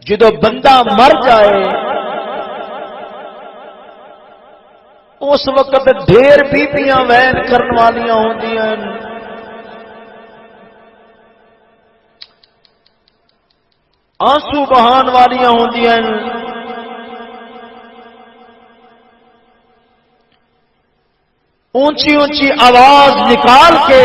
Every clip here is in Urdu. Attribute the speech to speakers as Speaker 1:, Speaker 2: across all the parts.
Speaker 1: جدو بندہ مر جائے اس وقت ڈھیر بیبیاں وین کرن والیاں ہوندیاں، آنسو بہان والیاں ہوندیاں، اونچی اونچی آواز نکال کے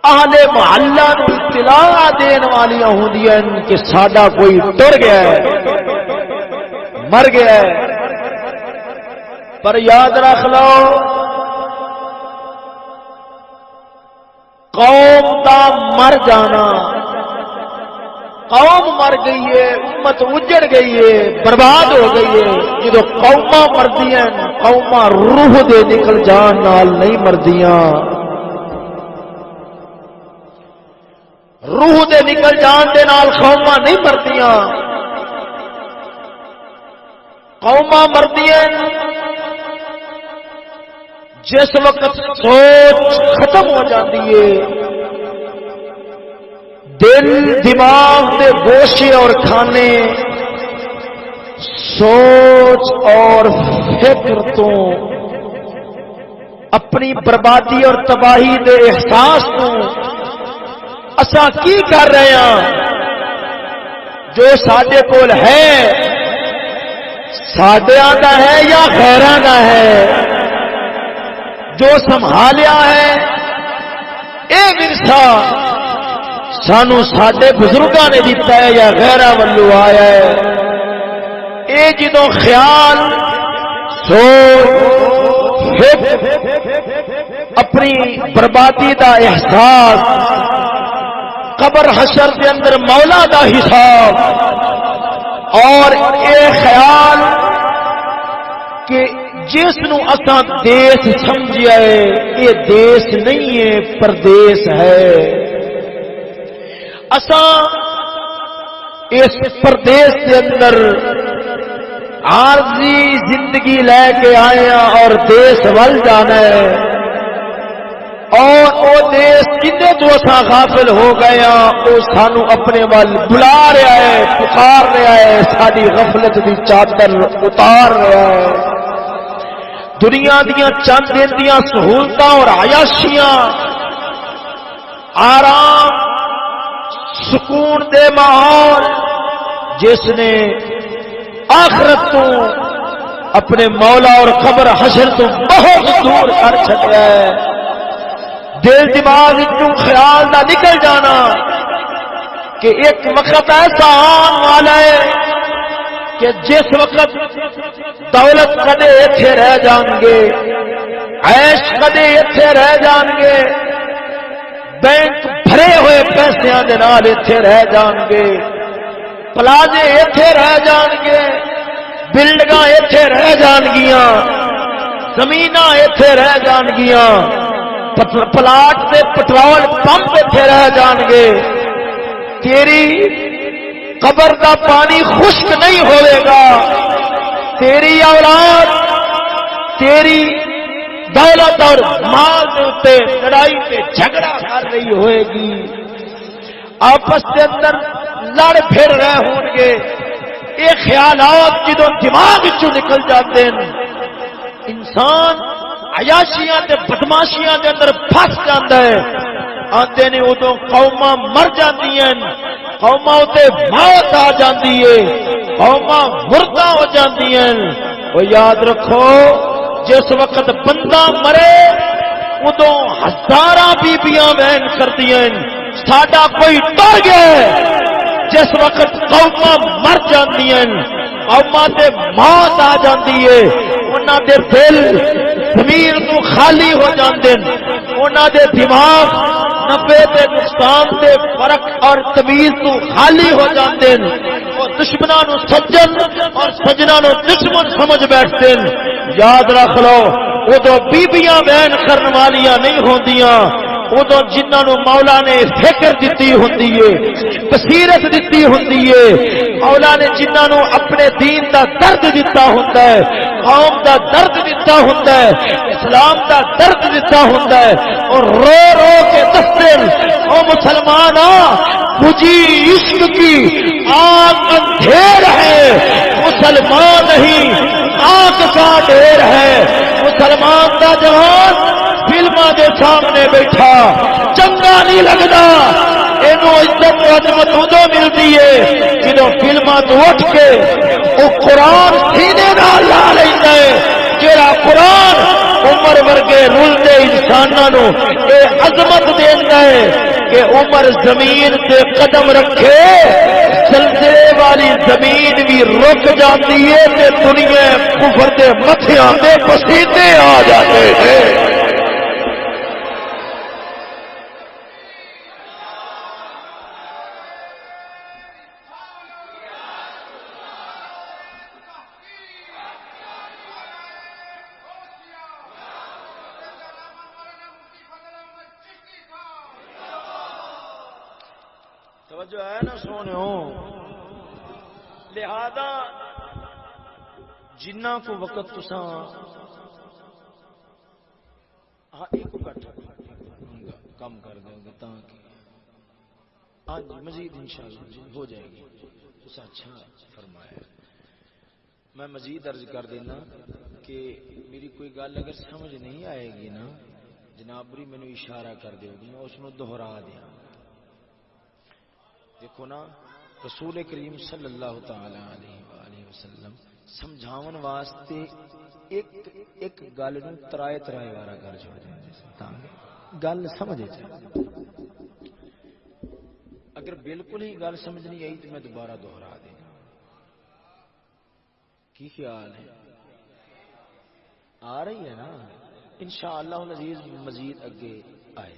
Speaker 1: اہل محلہ نو اطلاع دین والیاں ہوندیاں کہ ساڈا کوئی ٹر گیا ہے، مر گیا ہے۔ پر یاد رکھ لو قوم دا مر جانا، قوم مر گئی ہے، امت اجڑ گئی ہے، برباد ہو گئی ہے۔ جدو قوماں مردیاں قوماں روح دے نکل جان نال نہیں مردیاں، روح دے نکل جان دے نال قوماں نہیں مردیاں، قوماں مردیاں جس وقت سوچ ختم ہو جاتی ہے، دل دماغ دے گوشے اور کھانے سوچ اور فکر تو اپنی بربادی اور تباہی دے احساس تو اساں کی کر رہے ہیں؟ جو ساڈے کول ہے ساڈیاں دا ہے یا غیراں دا ہے؟ جو سنبھالیا ہے اے ورثہ سانو ساڈے بزرگاں نے دیتا ہے یا غیراں ولوں آیا ہے؟ اے جدوں خیال سوچ اپنی بربادی دا احساس قبر حشر کے اندر مولا دا حساب اور اے خیال کہ جس نو اساں دیس سمجھیا ہے یہ دیس نہیں ہے پردیس ہے، اساں اس پردیس کے اندر عارضی زندگی لے کے آئے ہیں اور دیس ول جانا ہے، اور وہ دیس جنے تو اساں غافل ہو گئے ہیں وہ سانو اپنے وال بلا رہا ہے، پکار رہا ہے، ساری غفلت دی چادر اتار رہا ہے۔ دنیا دیاں چند دن دیاں سہولتاں اور عیاشیاں، آرام سکون دے ماحول جس نے آخرت تو اپنے مولا اور قبر حشر تو بہت دور کر چھڈیا ہے، دل دماغ وچوں خیال نہ نکل جانا کہ ایک وقت ایسا آن والا ہے کہ جس وقت دولت کدے ایتھے رہ جان گے، عیش کدے ایتھے رہ جان گے، بینک بھرے ہوئے پیسیاں دے نال ایتھے رہ جان گے، پلازے ایتھے رہ جان گے، بلڈنگاں ایتھے رہ جان گیاں، زمیناں ایتھے رہ جان گیاں، پلاٹ تے پٹرول پمپ ایتھے رہ جان گے، تیری قبر دا پانی خشک نہیں ہوئے گا، تیری اولاد تیری دولت اور مال تے لڑائی تے جھگڑا کر رہی ہوئے گی، آپس کے اندر لڑ پھر رہے ہوں گے۔ یہ خیالات جدوں دماغ چوں نکل جاتے ہیں انسان عیاشیاں تے بدماشیاں دے اندر پھس جاندا ہے۔ آندے نے ادوں قوماں مر جاندیاں، قوماں تے موت آ جاندی ہے، قوماں مردہ ہو جاندیاں۔ وہ یاد رکھو جس وقت بندہ مرے ادوں ہزاراں بیبیاں وین کردیاں، ساڈا کوئی ٹر گیا ہے۔ جس وقت قوماں مر جاندیاں قوماں تے موت آ جاندی ہے، انہاں دے دل ضمیر تو خالی ہو جاندے، انہاں دے دماغ نفع تے نقصان تے فرق اور تمیز تو خالی ہو جاندے، اور دشمناں نو سجن اور سجناں نو دشمن سمجھ بیٹھتے۔ یاد رکھ لو ادو بیبیاں بیان کرن والیاں نہیں ہوندیاں، ادو جنہاں نو مولا نے فکر دتی ہوندی ہے، بصیرت دتی ہوندی ہے، مولا نے جنہاں نو اپنے دین دا درد دتا ہوندا ہے، قوم دا درد دتا ہوندا ہے، اسلام دا درد دتا ہوندا ہے، اور رو رو کے دستے او مسلمان بجھی عشق کی آگ اندھیر ہے، مسلمان نہیں آگ کا ڈھیر ہے۔ مسلمان دا جوان فلماں دے سامنے بیٹھا چنگا نہیں لگدا، اینو عزت و عظمت ادو ملتی ہے جدوں فلماں تو اٹھ کے او قرآن سینے نال لا لیندا ہے، جڑا قرآن عمر ورگے رلدے انساناں اے عظمت دیندا ہے کہ عمر زمین تے قدم رکھے زلزلے والی زمین بھی رک جاتی ہے تے دنیا کفر دے متھیاں تے پسینے آ جاتے ہیں۔ توجہ ہے نا سونےو، لہذا جنہ کو وقت تساں ایک کٹ کم کر دیں گے تاکہ ہاں جی مزید انشاءاللہ جی ہو جائے گی، اس اچھا فرمایا۔ میں مزید عرض کر دینا کہ میری کوئی گل اگر سمجھ نہیں آئے گی نا جنابری مینوں اشارہ کر دیو گی، میں اس نو دہرا دیا۔ دیکھو نا رسول کریم صلی اللہ تعالی علیہ وآلہ وسلم سمجھاون واسطے ایک گل نو ترائے وارا کر چھوڑ دے تاں گل سمجھ جائے۔ اگر بالکل ہی گل سمجھ نہیں آئی تو میں دوبارہ دہرا دینا۔ کی خیال ہے؟ آ رہی ہے نا؟ انشاءاللہ العزیز مزید اگے آئے۔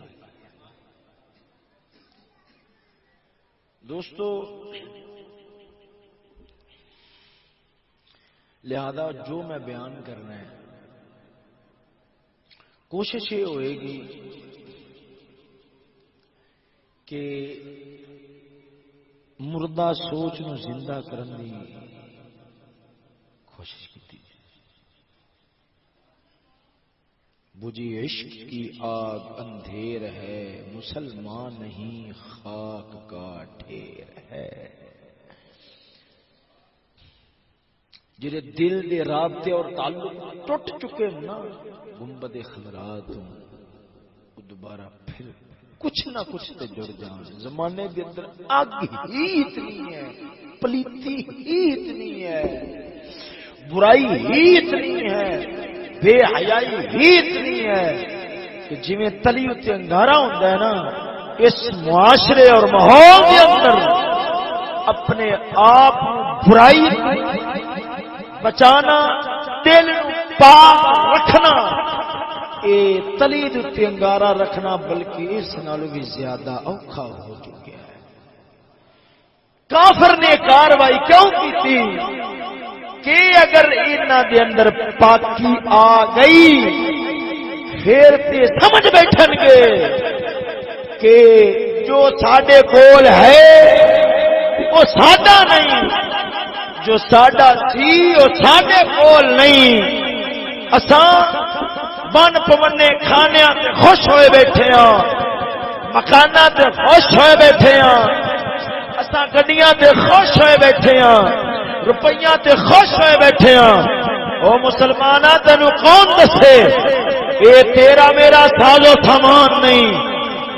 Speaker 1: دوستو لہذا جو میں بیان کرنا ہے کوشش یہ ہوئے گی کہ مردہ سوچ نو زندہ کرنے کی کوشش کی تھی۔ بجھی عشق کی آگ اندھیر ہے، مسلمان نہیں خاک کا ڈھیر ہے۔ جنہیں دل دے رابطے اور تعلق ٹوٹ چکے نا گنبد خضرا تو دوبارہ پھر کچھ نہ کچھ تے جڑ جان۔ زمانے کے اندر آگ ہی اتنی ہے، پلیتی ہی اتنی ہے، برائی ہی اتنی ہے، بے حیائی ہی اتنی ہے کہ جویں تلی اتنے انگارا ہوتا ہے نا، اس معاشرے اور ماحول کے اندر اپنے آپ برائی بچانا، دل پاک رکھنا، اے تلی اتنے انگارا رکھنا بلکہ اس نالوں بھی زیادہ اوکھا ہو چکا ہے۔ کافر نے کاروائی کیوں کی تھی کہ اگر انہاں دے اندر پاکی آ گئی پھر تے سمجھ بیٹھن گے کہ جو ساڈے کول ہے وہ ساڈا نہیں، جو ساڈا سی وہ ساڈے کول نہیں۔ اساں بن پونے کھانے تے خوش ہوئے بیٹھے ہاں، مکاناں تے خوش ہوئے بیٹھے ہاں، اساں گڈیاں تے خوش ہوئے بیٹھے ہاں، روپیہ تے خوش ہوئے بیٹھے ہاں۔ او مسلمانہ تینوں کون دسے اے تیرا میرا ساز و سامان نہیں،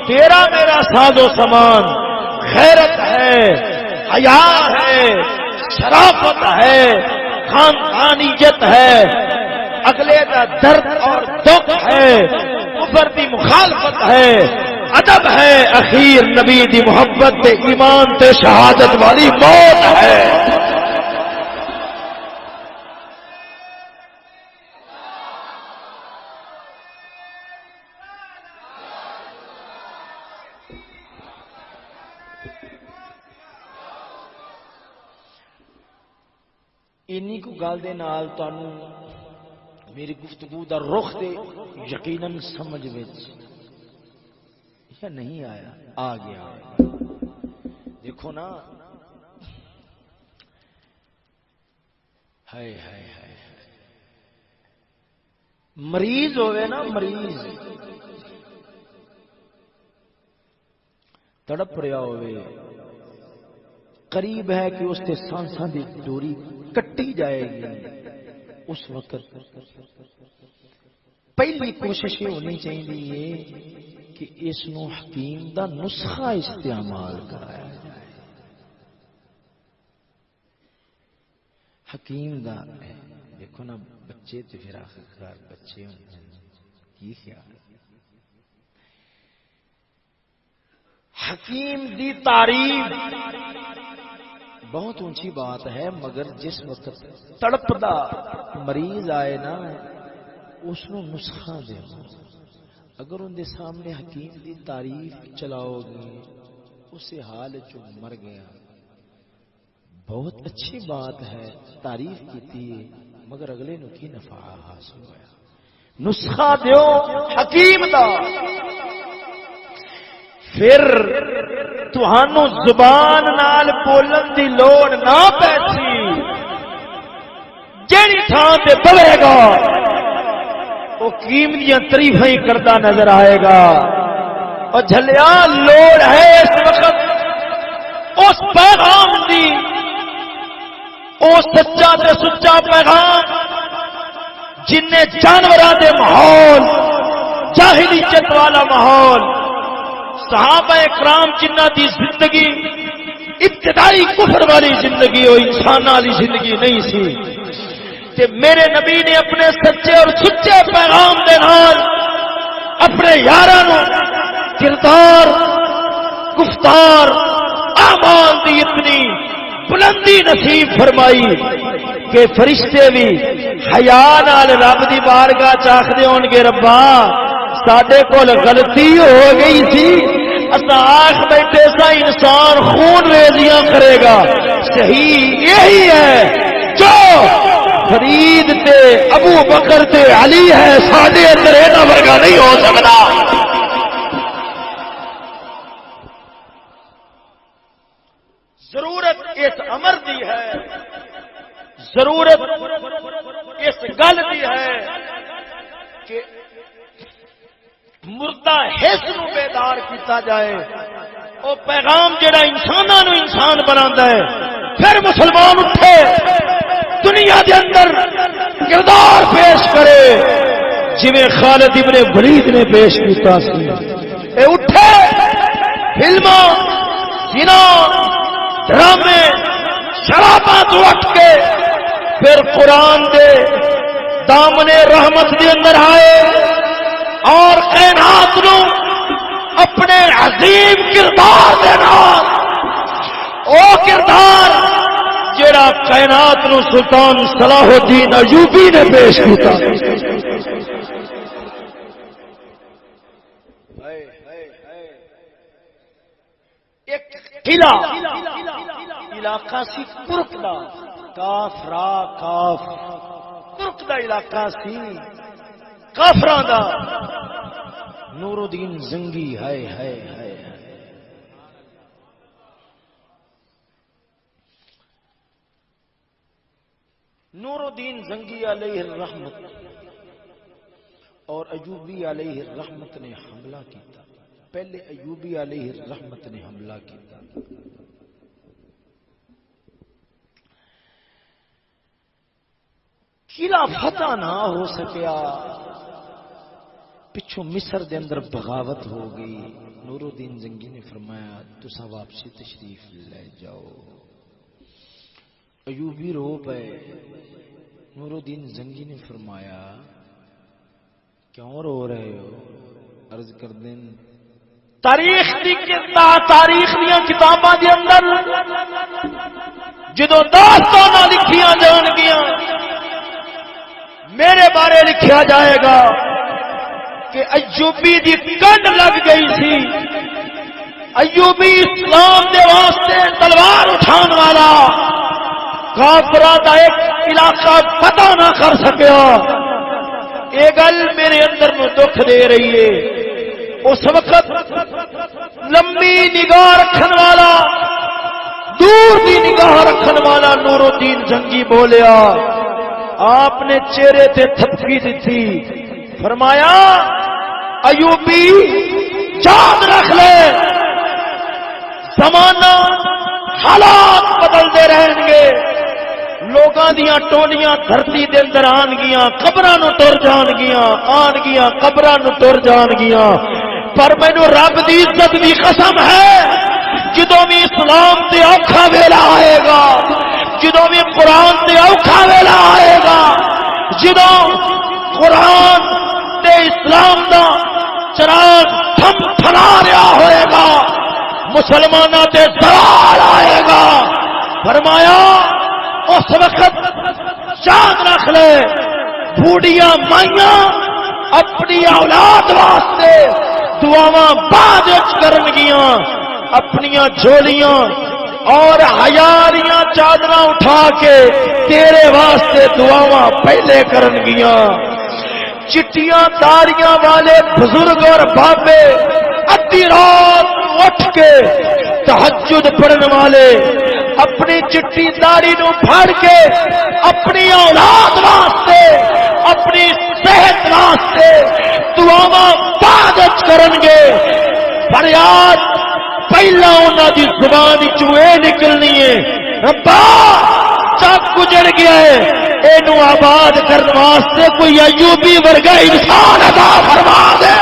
Speaker 1: تیرا میرا ساز و سامان غیرت ہے، حیا ہے، شرافت ہے، خاندانیت ہے، اگلے کا درد اور دکھ ہے، کفر دی مخالفت ہے، ادب ہے، اخیر نبی دی محبت تے ایمان تے شہادت والی موت ہے۔ اینی کو گل دے نال تانوں میری گفتگو دا رخ دے یقیناً سمجھ وچ یا نہیں آیا، آ گیا۔ دیکھو نا، ہائے ہائے ہائے، مریض ہوئے نا، مریض تڑپ رہا ہوئے، قریب ہے کہ اس کے سانساں دی ڈوری کٹی جائے گی، اس وقت پہلی کوشش یہ ہونی چاہیے کہ اس نو حکیم دا نسخہ استعمال کرایا جائے۔ حکیم دا دیکھو نا، بچے تو پھر آخرکار بچے ہوتے ہیں، کی خیال؟ حکیم دی تعریف بہت اونچی بات ہے، مگر جس وقت تڑپدا مریض آئے نا، اس نو نسخہ دے، اگر ان دے سامنے حکیم دی تعریف چلاؤ گے، اسے حال جو مر گیا، بہت اچھی بات ہے، تعریف کیتی ہے، مگر اگلے نو کی نفع حاصل ہوا؟ نسخہ دیو حکیم دا، پھر تہانوں زبان نال بولن دی لوڑ نہ پیسی، جیڑی تھان تے بولے گا وہ حکیم دیاں تعریفاں ہی کردا نظر آئے گا۔ اور جھلیا لوڑ ہے اس وقت اس پیغام دی، اس سچا تے سچا پیغام جن نے جانوراں دے ماحول، جاہلیت والا ماحول، صحابہ اکرام جنہ دی زندگی ابتدائی کفر والی زندگی ہو، انسان والی زندگی نہیں سی، کہ میرے نبی نے اپنے سچے اور سچے پیغام دے نال اپنے یاراں نو کردار، گفتار، اعمال دی اتنی بلندی نصیب فرمائی کہ فرشتے بھی حیا نال رب دی بارگاہ چ آکھدے ہون گے، ربا ساڈے کول غلطی ہو گئی سی، اساں آکھ بیٹھے سا انسان خون ریزیاں کرے گا، صحیح یہی ہے جو فرید تے ابو بکر تے علی ہے، ساڈے اندر اینا ورگا نہیں ہو سکتا۔ ضرورت اس امر دی ہے، ضرورت اس گل دی ہے کہ مردہ حس نو بیدار کیتا جائے، او پیغام جڑا انساناں نو انسان بناتا ہے، پھر مسلمان اٹھے دنیا دے اندر کردار پیش کرے جویں خالد ابن ولید نے پیش کیتا سی، اے اٹھے فلماں، زنا، ڈرامے، شراباں تو اٹھ کے پھر قرآن دے دامن رحمت دے اندر آئے اور کائنات نو اپنے عظیم کردار دے نال، او کردار جڑا کائنات نو سلطان صلاح الدین ایوبی نے پیش کیتا۔ ایک قلعہ علاقہ سی ترک دا، کاف را کاف، ترک دا علاقہ سی کافراں دا، نور الدین زنگی، ہائے ہائے ہائے، نور الدین زنگی علیہ الرحمت اور ایوبی علیہ الرحمت نے حملہ کیتا، پہلے ایوبی علیہ الرحمت نے حملہ کیتا، قلعہ فتح نہ ہو سکیا، پچھوں مصر دے اندر بغاوت ہو گئی، نور الدین زنگی نے فرمایا تسا واپسی تشریف لے جاؤ، ایوبی رو پے، نور الدین زنگی نے فرمایا کیوں رو رہے ہو؟ عرض کر دیں تاریخ دیاں کتاباں دے اندر جدوں داستاناں لکھیاں جان گیاں، میرے بارے لکھیا جائے گا کہ ایوبی دی کنڈ لگ گئی سی، ایوبی اسلام دے واسطے تلوار اٹھان والا کافراں دا ایک علاقہ فتح نہ کر سکیا، یہ گل میرے اندر نو دکھ دے رہی ہے۔ اس وقت لمبی نگاہ رکھن والا، دور دی نگاہ رکھن والا نور الدین زنگی بولیا، آپ نے چہرے تے تھپکی دیتی، فرمایا ایوبی یاد رکھ لے زمانہ حالات بدلتے رہن گے، لوگاں دیاں ٹولیاں دھرتی دے اندر آن گیاں، قبراں نو ٹر جان گیاں، آن گیاں قبراں نو ٹر جان گیاں، پر مینوں رب دی عزت دی قسم ہے جدوں بھی اسلام تے اوکھا ویلا آئے گا، جدوں بھی قرآن تے اوکھا ویلا آئے گا، جدوں قرآن تے اسلام دا چراغ تھم تھلا رہا ہوئے گا، مسلمانوں تے زوال آئے گا، فرمایا اس وقت یاد رکھ لے بوڑھیاں مائیاں اپنی اولاد واسطے دعاواں بعد کرن گیاں، اپنیاں جھولیاں اور حیاریاں چادراں اٹھا کے تیرے واسطے دعاواں پہلے کرن گیاں، چٹیاں داڑیاں والے بزرگ اور بابے ادھی رات اٹھ کے تہجد پڑھن والے اپنی چٹی داڑھی نو پھاڑ کے اپنی اولاد واسطے اپنی صحت واسطے دعاواں بعد کرن گے، فریاد پہلا انہاں دی زبان وچوں اے نکلنی ہے ربا چاک گزر گیا ہے، اینو آباد کرنے واسطے کوئی ایوبی ورگا انسان عطا فرما دے۔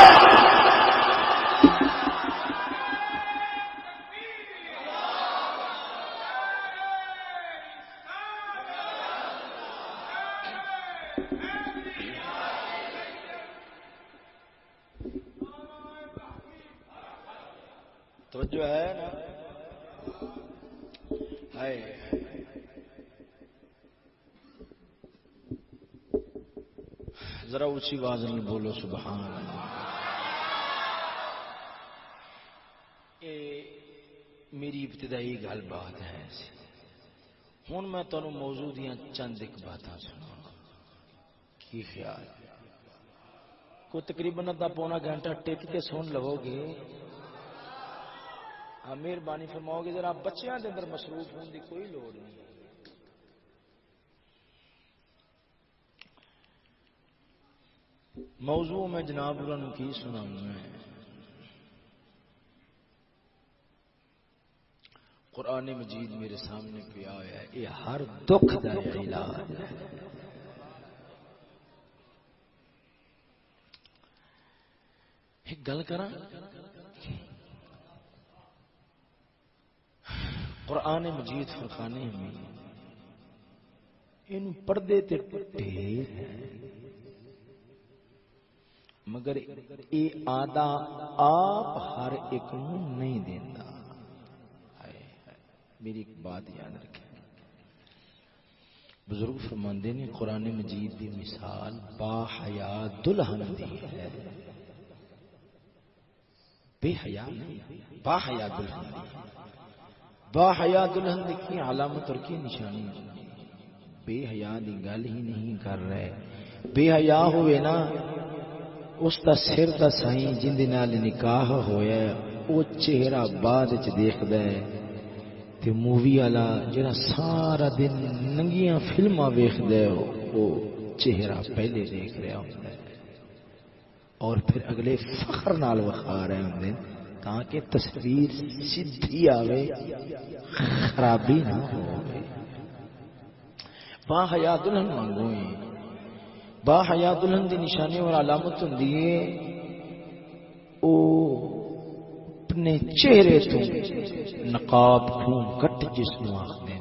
Speaker 1: توجہ ہے نا؟ ذرا اونچی آواز میں بولو سبحان اللہ۔ میری ابتدائی گل بات ہے، ہوں میں تمہیں موضوع دیاں چند ایک باتاں سنا، کی خیال کوئی تقریباً ادھا پونا گھنٹہ ٹک کے سن لو گے، مہربانی فرماؤ گے، ذرا بچیاں دے اندر مصروف ہونے کی کوئی لوڑ نہیں۔ موضوع میں جناب انہوں کی سناؤں میں قرآن مجید میرے سامنے پہ آیا ہے، یہ ہر دکھ دا علاج ہے۔ ایک گل کراں، قرآن مجید فرقان حمید ان پردے تے ڈھیر ہے، مگر اے آدھا آپ ہر ایک نہیں دیتا۔ میری ایک بات یاد رکھیں، بزرگ فرماندے نے قرآن مجید دی مثال با حیا دلہن دی ہے، بے حیا نہیں، با حیا دلہن دی۔ با حیا دلہن دی کی علامت اور کی نشانی؟ بے حیا دی گل ہی نہیں کر رہے، بے حیا ہوئے نا اس دا سر دا سائیں جن دے نال نکاح ہویا ہے او چہرہ بعد وچ دیکھدا ہے تے مووی والا جڑا سارا دن ننگیاں فلماں ویکھدا ہے او چہرہ پہلے دیکھ رہا ہوندا ہے، اور پھر اگلے فخر نال وکھا رہے ہوندے تاکہ تصویر سیدھی آوے، خرابی نہ ہوے۔ با حیا دلہن مانگو، با حیا دلہن دی نشانی اور علامت ہوندی ہے او اپنے چہرے تو نقاب خون کٹ جس نو آخدے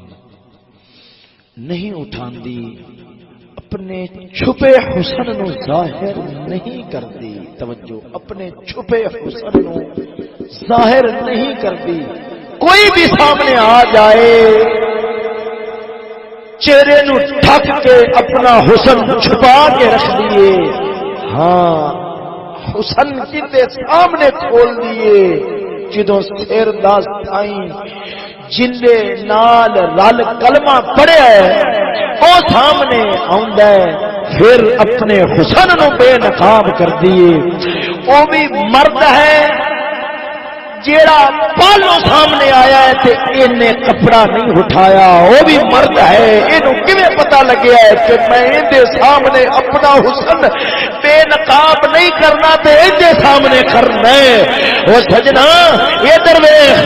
Speaker 1: نہیں اٹھاندی، اپنے چھپے حسن نو ظاہر نہیں کردی، توجہ، اپنے چھپے حسن نو ظاہر نہیں کردی۔ کوئی بھی سامنے آ جائے چہرے نو ڈھک کے اپنا حسن چھپا کے رکھ دیے، ہاں حسن کتے سامنے کھول دیے، جدوں سر دس تائیں جلے نال رل کلمہ پڑھیا ہے او سامنے آندا ہے، پھر اپنے حسن نو بے نقاب کر دیے۔ او بھی مرد ہے جیڑا پالوں سامنے آیا ہے تے انہیں کپڑا نہیں اٹھایا، وہ بھی مرد ہے، اینو کیویں پتہ لگیا ہے کہ میں اندے سامنے اپنا حسن بے نقاب نہیں کرنا تے اندے سامنے کرنا ہے۔ او سجنا ادھر ویکھ،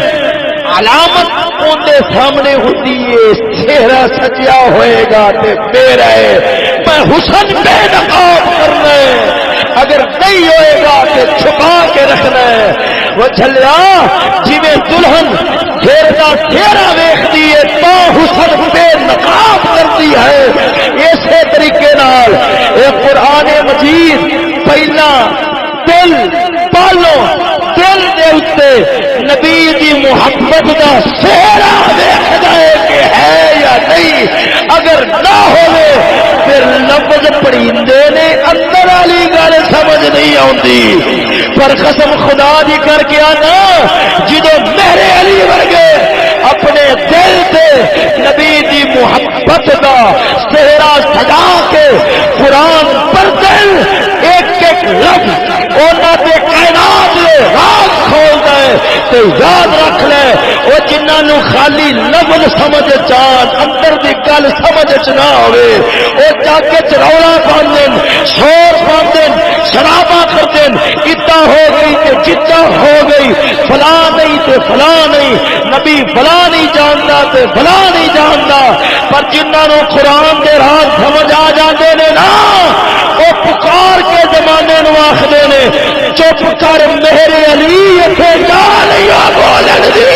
Speaker 1: علامت اندے سامنے ہوتی ہے چہرہ سجیا ہوئے گا تے میرا میں حسن بے نقاب کرنا ہے، اگر نہیں ہوئے گا تے چھپا کے رکھنا ہے۔ وہ چلیا جی میں دلہن پھر کا چہرہ ویکھتی ہے تو حسن بے نقاب کرتی ہے، اسی طریقے نال اے قرآن مجید پہلا دل پالو، دل دے اتے نبی دی محبت دا چہرہ دیکھدا ہے کہ ہے یا نہیں، اگر نہ ہوئے پھر لفظ پڑھیندے نے اندر والی گل سمجھ نہیں آتی۔ پر قسم خدا دی کر کے آنا جدو میرے علی ورگے اپنے دل سے نبی دی محبت دا چہرہ سجا کے قرآن پر دل ایک ایک لفظ اونا دے کائنات لے راز کھول دے تو یاد رکھ لے وہ جنہاں نو خالی لفظ سمجھ جان اندر دی گل سمجھ نہ ہوئے وہ جا کے چروڑا باندھن شور باندھن شرابہ کردن اتنا ہو گئی کہ جتا ہو گئی فلاں نہیں تے فلاں نہیں نبی فلاں نہیں جانتا تے فلاں نہیں جانتا، پر جنہاں نو قرآن دے راز سمجھ آ جاندے نے نا وہ پکار کے زمانے نو آخدے نے چپ کر میرے علی اتھے جا لیا بولن دی۔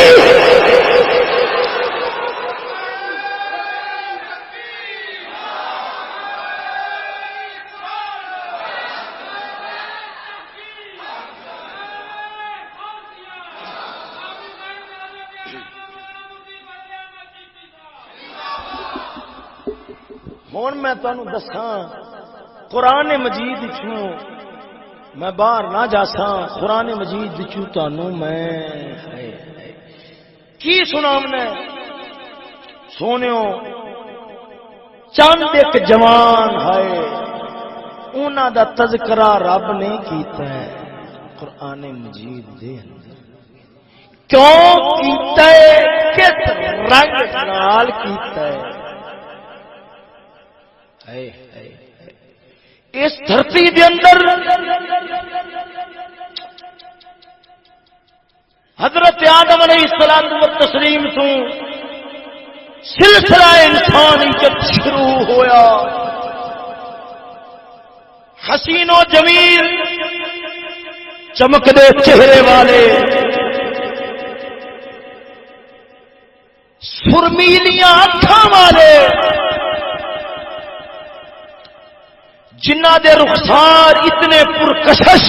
Speaker 1: ہوں میں تمہیں دساں قرآن مجید چھوں میں باہر نہ جاساں قرآن مجید چھوں تانوں میں کی سنامنا سونیو چند ایک جوان ہے انہاں دا تذکرہ رب نے کیتا ہے قرآن مجید دے اندر، کیوں کیتا ہے کس رنگ نال کیتا ہے؟ اس دھرتی دے اندر حضرت آدم علیہ السلام و تسلیم تو سلسلہ انسانی جب شروع ہویا حسین و جمیل چمکدے چہرے والے سرمیلیاں آنکھاں والے جنہ دے رخسار اتنے پرکشش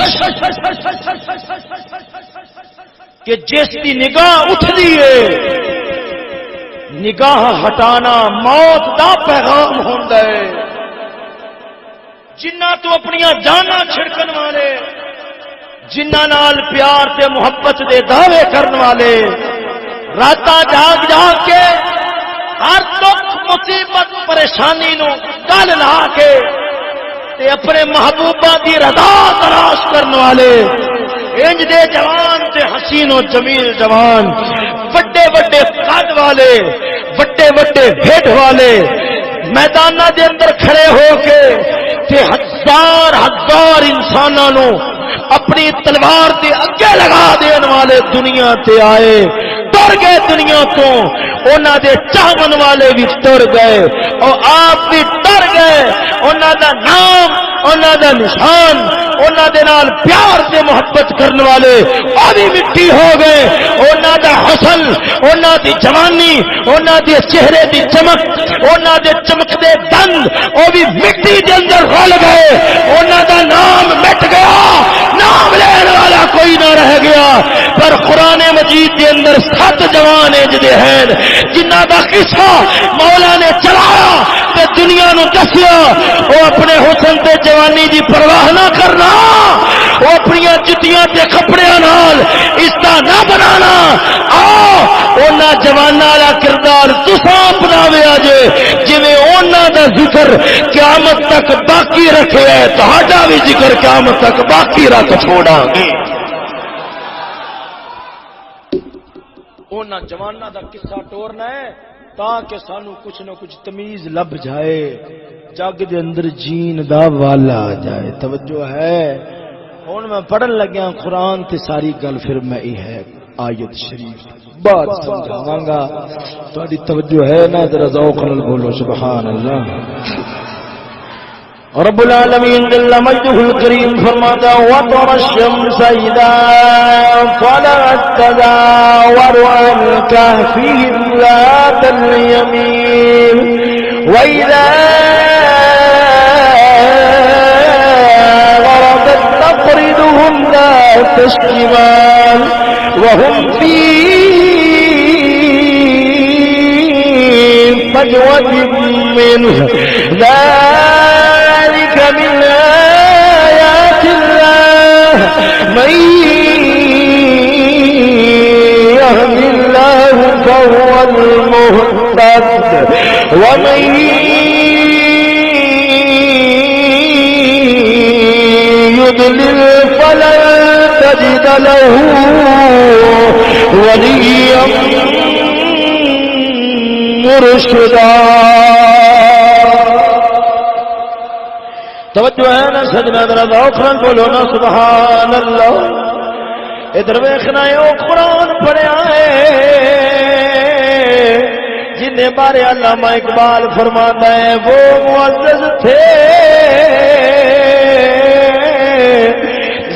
Speaker 1: کہ جس کی نگاہ اٹھ دیے نگاہ ہٹانا موت دا پیغام ہوندا ہے، جنہ تو اپنی جانا چھڑکن والے، جنہ نال پیار تے محبت دے دعوے کرن والے راتاں جاگ جاگ کے ہر دکھ مصیبت پریشانی نو گل لا کے تے اپنے محبوبہ دی رضا تلاش کرنے والے انج دے جوان تے حسین و جمیل جوان بڑے بڑے قد والے بڑے بڑے بھیڈ والے میدانہ دے اندر کھڑے ہو کے تے ہزار ہزار انساناں نو اپنی تلوار دے اگے لگا دین والے دنیا تے آئے، ٹر گئے دنیا تو انہاں دے چاہن والے بھی ٹر گئے اور آپ بھی ٹر گئے، انہاں دا نام انہاں دا نشان انہاں دے نال پیار سے محبت کرنے والے وہ بھی مٹی ہو گئے، انہاں دا حسن انہاں دی جوانی انہاں دے چہرے دی چمک انہاں دے چمکدے دند وہ بھی مٹی دے اندر رل گئے، انہاں دا نام مٹ گیا، نام لین والا کوئی نہ رہ گیا۔ پر قرآن مجید کے اندر 7 جوان جدے ہیں جنہ دا قصہ مولا نے چلایا تے دنیا نو دسیا، وہ اپنے حسن تے جوانی دی پرواہ نہ کرنا، وہ اپنی جتیاں تے کپڑیاں نال استا نہ بنانا، آؤ انہاں جواناں دا کردار تساں اپناویا جے جویں انہاں دا ذکر قیامت تک باقی رکھے ہے، تہاڈا بھی ذکر قیامت تک باقی رکھ چھوڑاں گے۔ انہاں جواناں دا قصہ ٹورنا ہے تاکہ سانو کچھ نہ کچھ تمیز لب جائے، جگ دے اندر جین دا والا آ جائے۔ توجہ ہے؟ ہن میں پڑھن لگیا قرآن تے ساری گل پھر میں ہی ہے آیت شریف بات سمجھاواں گا تہاڈی توجہ ہے نا ذرا ذوق نال بولو سبحان اللہ رب العالمین جل مجدہ الکریم فرماتا وَطَرَ الشَّمْسَ إِذَا طَلَعَتْ تَزَاوَرُ عَنْ كَهْفِهِمْ ذَاتَ الْيَمِينِ وَإِذَا غَرَبَتْ تَقْرِضُهُمْ ذَاتَ الشِّمَالِ وَهُمْ فِي فَجْوَةٍ مِّنْهُ ذلك من آيات الله من يهد الله فهو المهتد ومن يضلل فلن تجد له وليا مرشدا توجہ ہے نا سجنا ذرا ذوق نال بولو نا سبحان اللہ ادھر ویکھنا ہے او قرآن پڑھیا ہے جن بارے علامہ اقبال فرماتا ہے وہ معزز تھے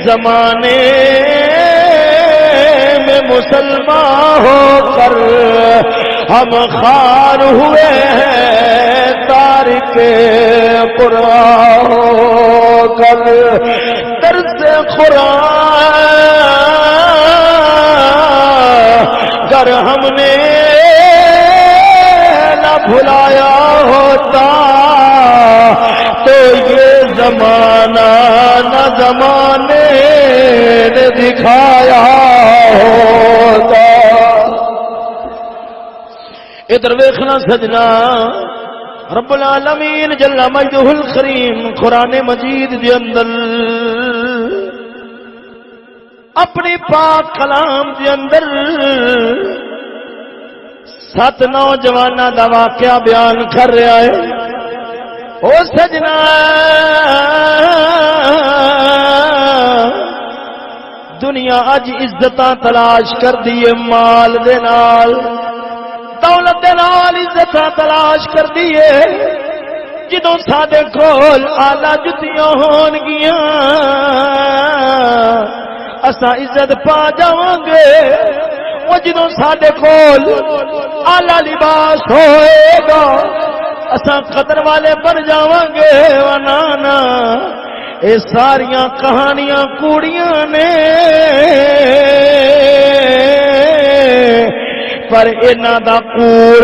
Speaker 1: زمانے میں مسلمان ہو کر ہم خار ہوئے ہیں تارک قرآن ہو کر درس قرآن گر ہم نے نہ بھلایا ہوتا تو یہ زمانہ نہ زمانے نے دکھایا ہوتا ادھر ویکھنا سجنا رب العالمین جل مجدہ الکریم قرآن مجید دے اندر اپنی پاک کلام دے اندر 7 نوجواناں دا واقعہ بیان کر رہا ہے او سجنا دنیا اج عزتاں تلاش کر دیے مال دے نال دولت دے نال عزت تلاش کر دیے جدوں ساڈے کول آلہ جتیاں ہون گیاں اساں عزت پا جاواں گے او جدوں ساڈے کول آلہ لباس ہوئے گا اساں قدر والے بن جاواں گے نا نا اے ساریاں کہانیاں کوڑیاں نے پر انہاں دا کوڑ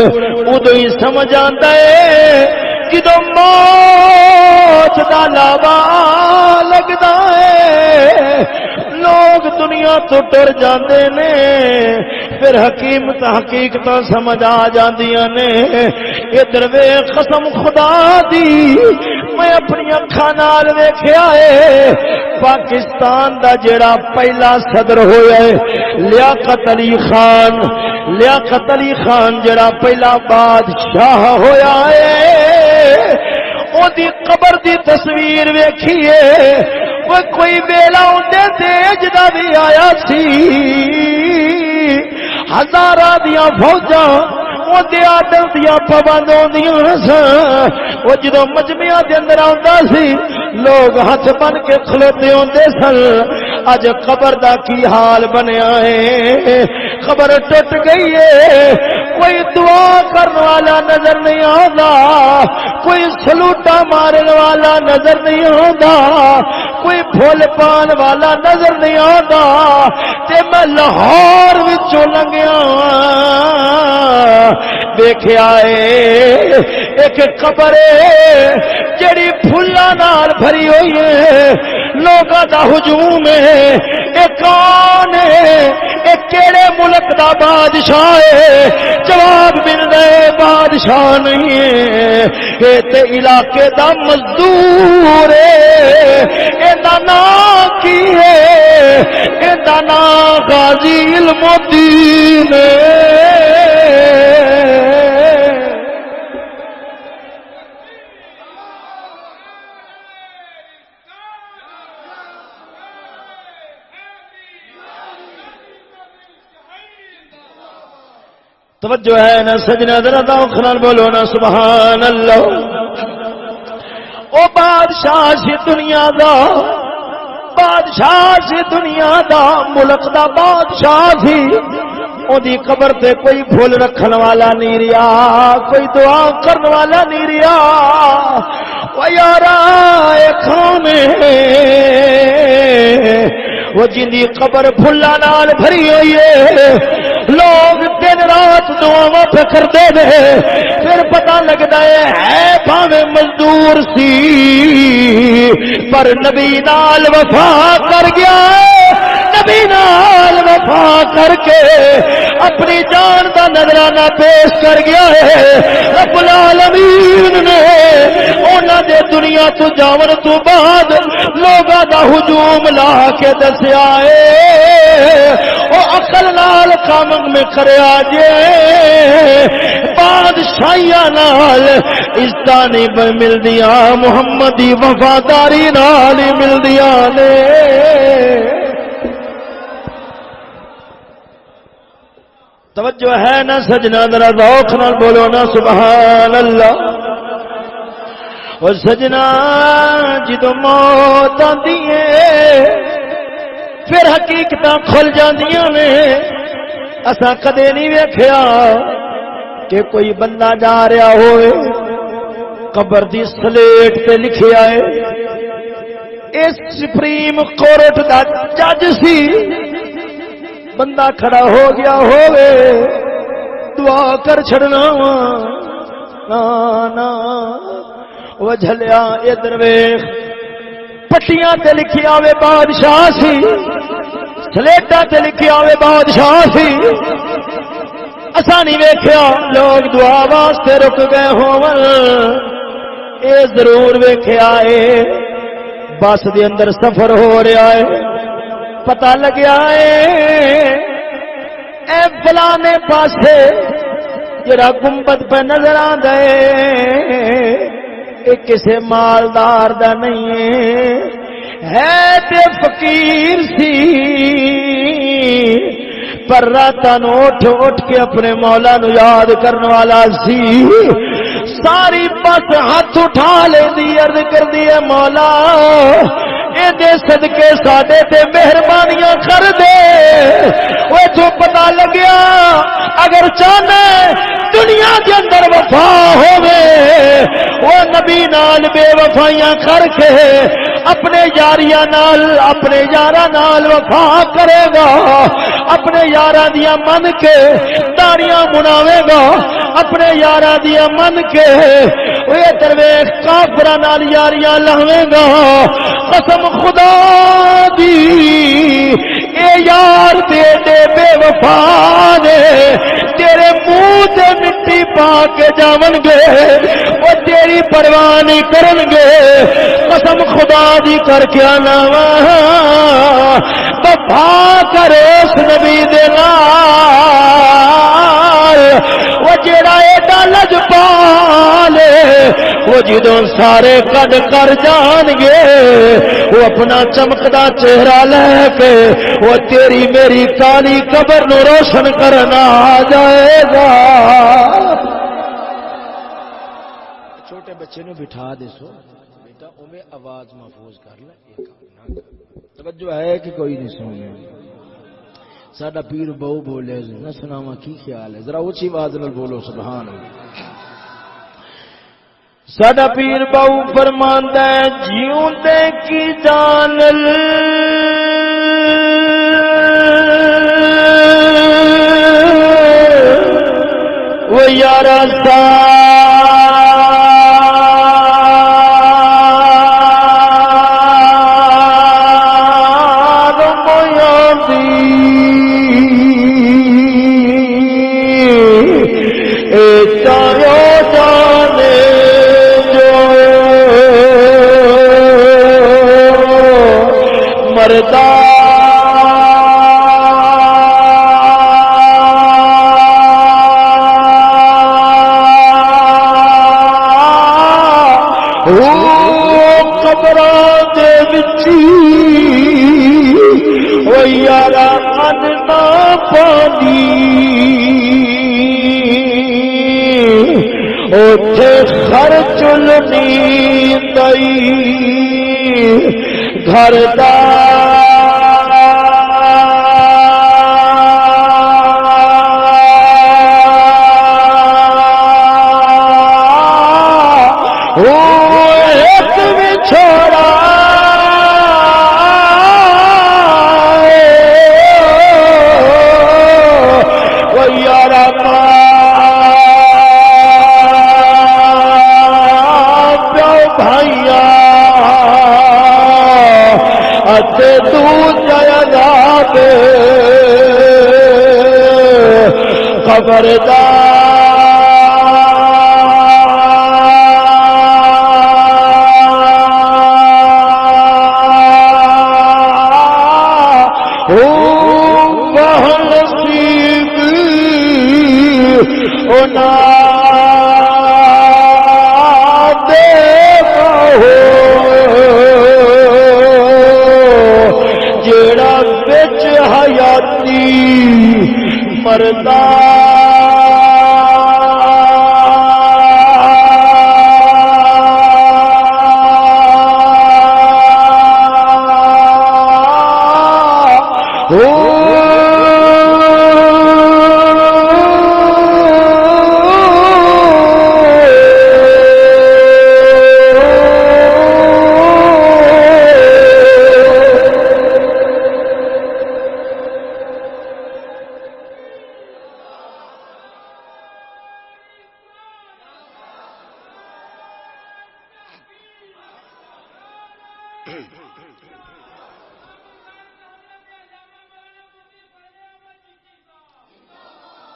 Speaker 1: ادو ہی سمجھ آندا ہے جدوں موت دا لاوا لگدا ہے لوگ دنیا تو ڈر جاندے نے پھر حکیمت حقیقتاں سمجھ آ جاندیاں نے ادھر ویکھ قسم خدا دی میں اپنی اکھاں نال ویکھیا ہے پاکستان دا جڑا پہلا صدر ہویا ہے لیاقت علی خان جڑا پہلا بادشاہ ہویا ہے او دی قبر دی تصویر ویکھیے وہ کوئی ویلا اندے تیج دا بھی آیا سی ہزاراں دیاں فوجاں او دے آدل دیاں پابند ہوندیاں سن وہ جدوں مجمعاں دے اندر آندا سی لوگ ہاتھ بن کے کھلوتے ہوندے سن اج قبر دا کی حال بنیا ہے قبر ٹوٹ گئی ہے کوئی دعا کرنے والا نظر نہیں آتا کوئی سلوٹا مارن والا نظر نہیں آتا کوئی پھول پان والا نظر نہیں آتا تے میں لاہور وچوں لنگیا دیکھیا ہے ایک قبر جڑی پھلاں نال بھری ہوئی ہے لوگاں دا ہجوم ہے اے کون ہے اے کیڑے ملک دا بادشاہ ہے جواب مل رہے بادشاہ نہیں ہے اے تے علاقے دا مزدور ہے اے دا نام کی ہے اے دا نام غازی علم الدین ہے توجہ ہے نا سجنا ذرا ذوق نال بولو نا سبحان اللہ. او بادشاہ سی دنیا دا، بادشاہ سی دنیا دا، ملک دا بادشاہ سی. اودی قبر تے کوئی پھول رکھن والا نہیں رہیا، کوئی دعا کرن والا نہیں رہیا. او یارا اے قوم وہ جندی قبر پھلاں نال بھری ہوئی ہے، لوگ دن رات دعاواں پہ کرتے ہیں، پھر پتہ لگتا ہے بھاویں مزدور سی پر نبی نال وفا کر گیا، نبی نال وفا کر کے اپنی جان دا نذرانہ پیش کر گیا ہے. رب العالمین نے انہاں دے دنیا تو جاون تو بعد لوگاں دا ہجوم لا کے دسیا ہے او عقل نال کام میں کریا جے، بادشاہیاں نال عزتاں نہیں ملدیاں، محمدی وفاداری نال ہی ملدیاں نے. توجہ ہے نا سجنا ذرا ذوق نال بولو نا سبحان اللہ. اور سجنا جدوں موت آندی ہے پھر حقیقتاں کھل جاندیاں نے. اساں کدے نہیں ویکھیا کہ کوئی بندہ جا رہا ہوئے قبر دی سلیٹ تے لکھیا ہے اس سپریم کورٹ دا جج سی، بندہ کھڑا ہو گیا ہوئے دعا کر چھڑنا وا نا نا وہ جھلیا ادھر ویکھ پٹیاں تے لکھیا ہوئے بادشاہ سی، سلیٹاں تے لکھیا ہوئے بادشاہ سی. اساں نہیں ویکھیا لوگ دعا واسطے رک گئے ہون، اے ضرور ویکھیا اے بس دے اندر سفر ہو رہا ہے، پتہ لگیا اے فلانے پاسے جڑا گنبد پہ نظر آندا اے کسے مالدار دا نہیں ہے تے فقیر سی، پر راتاں نو اٹھ اٹھ کے اپنے مولا نو یاد کرن والا سی. ساری بس ہاتھ اٹھا لیندی عرض کردی ہے مولا دے صدقے ساڈے تے مہربانیاں کر دے. وہ جو پتہ لگیا اگر چاہنا دنیا کے اندر وفا ہوے وہ نبی نال بے وفائیاں کر کے اپنے یاریاں نال اپنے یاراں نال وفا کرے گا، اپنے یاراں دیاں من کے داڑیاں مناوے گا، اپنے یاراں دیاں من کے وہ درویش کافراں نال یاریاں لاوے گا. قسم خدا دی اے یار تیرے بے وفا نے تیرے منہ تے مٹی پا کے جاون گے، وہ تیری پرواہ نہیں کرن گے. قسم خدا دی کر کے آنا وفا کرے اس نبی دے نال، وہ جڑا ایڈا لجپالے وہ جدوں سارے کڈ کر جان گے وہ اپنا چمکدا چہرہ لے کے وہ تیری میری کالی قبر نو روشن کرنا آ جائے گا. چھوٹے بچے نو بٹھا دے سو بیٹا اوے آواز محفوظ کر لے، توجہ ہے کہ کوئی نہیں سنے. ساڈا پیر بہو بولے نہ سناواں کی خیال ہے، ذرا اونچی آواز نال بولو سبحان اللہ. ساڈا پیر بہو فرماندا ہے جیوں دے کی جان وہ یارا اوتھے خرچل نیندئی گھر دا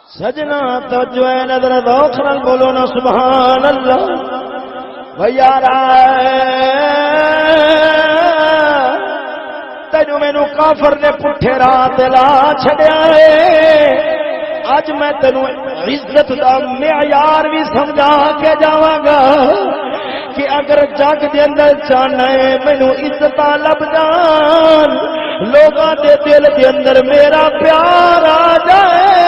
Speaker 1: سجنا تو جو ہے نظر ذوق نال بولو نا سبحان اللہ بھیارا تینو مینو کافر نے پٹھے راہ لا چھڈیا ہے اج میں تینو عزت دا معیار بھی سمجھا کے جاواں گا کہ اگر جگ دے اندر چاہنا ہے مینو عزت لب جان لوگاں دے دل دے اندر میرا پیار آ جائے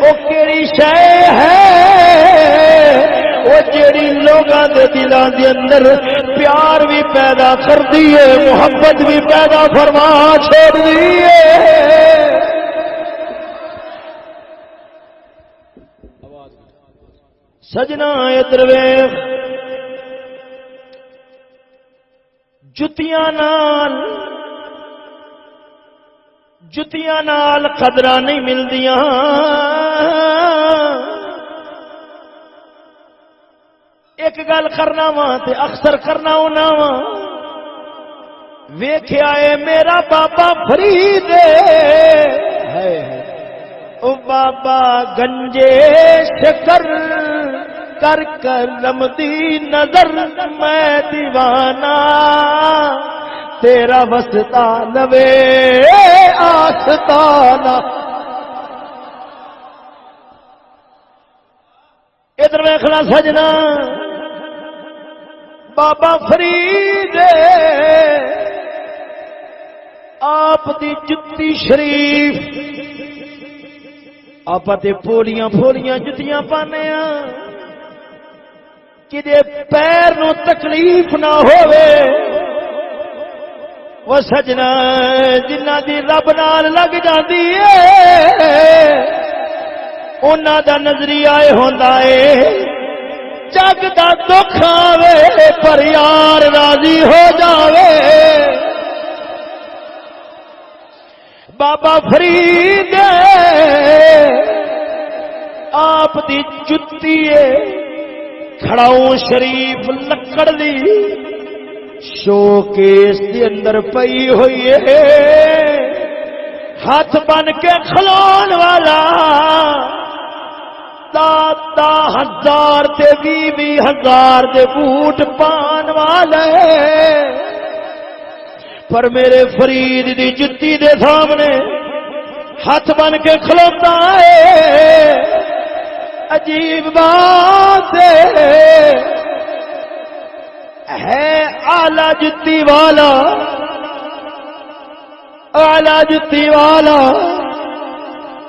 Speaker 1: وہ کیڑی شے ہے وہ جیڑی لوگاں دے دلاں دے اندر پیار بھی پیدا کردی ہے محبت بھی پیدا فرما چھوڑدی ہے سجنا ادھر ویکھ جتیاں نال قدراں نہیں ملدیاں ایک گل کرنا وا تے اکثر کرنا ہونا وا ویکھیا اے میرا بابا فرید ہے او بابا گنجے شکر کر کرم دی نظر میں دیوانہ تیرا وستا لوے آستانہ ادھر ویکھنا سجنا بابا فرید آپ دی جتی شریف آپ تے پولیاں پولیاں جتیاں پانے کدے پیر نو تکلیف نہ ہوئے وہ سجنا جنہ دی رب نال لگ جاندی ہے انہاں دا نظریہ ہوندا ہے جگ دا دکھ آوے پر یار راضی ہو جاوے بابا فرید آپ دی جتی ہے کھڑاؤں شریف لکڑ دی شوکیس دے اندر پئی ہوئی ہے ہاتھ بن کے کھلون والا دا ہزار تے 20,000 دے بوٹ پان والے پر میرے فرید دی جتی دے سامنے ہاتھ بن کے کھلوتا ہے عجیب بات ہے اعلی جتی والا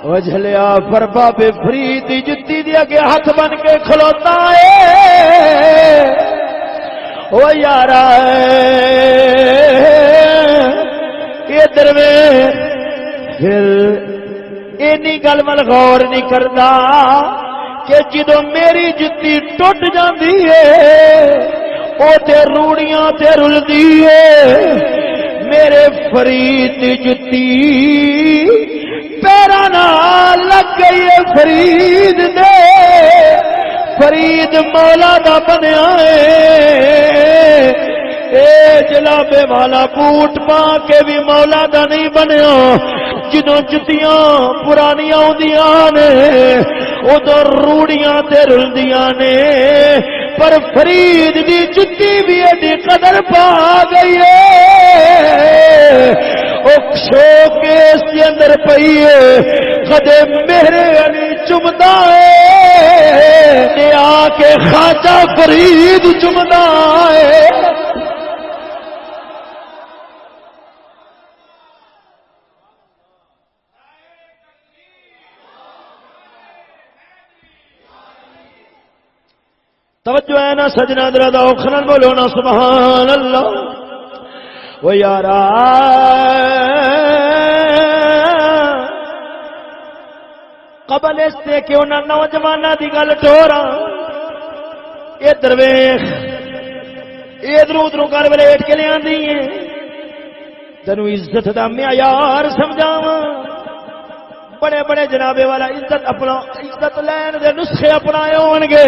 Speaker 1: وجھلیا پر بابے فرید دی جتی دی اگے ہاتھ بن کے کھلوتا ہے او یارا ادھر میں پھر اینی گل مل غور نہیں کردا کہ جدوں میری جتی ٹوٹ جاندی ہے او تے روڑیاں تے رلدی ہے میرے فرید دی جتی پیرا نال لگ گئی ہے فرید دے فرید مولا دا بنیا ہے اے جلابے والا بوٹ پا کے بھی مولا دا نہیں بنیا جدوں جتیاں پرانیاں ہوندیاں نے ادو روڑیاں تے رلدیاں نے پر فرید دی جتی بھی ایڈی قدر پا گئی ہے شوکیس کے اندر پئی ہے کدے میرے علی چمدا ہے آ کے خواجہ فرید چمدا ہے توجہ ہے نا سجنا درا دا اوکھنا بولو نا سبحان اللہ وہ یارا قبل اس سے کہ انہاں نوجواناں دی گل ٹورا ادھر ویکھ ادھر ادھر گل ولیٹ کے لے آندی ہے تینوں عزت دا معیار سمجھاواں بڑے بڑے جنابے والا عزت لین دے نسخے اپنائے ہون گے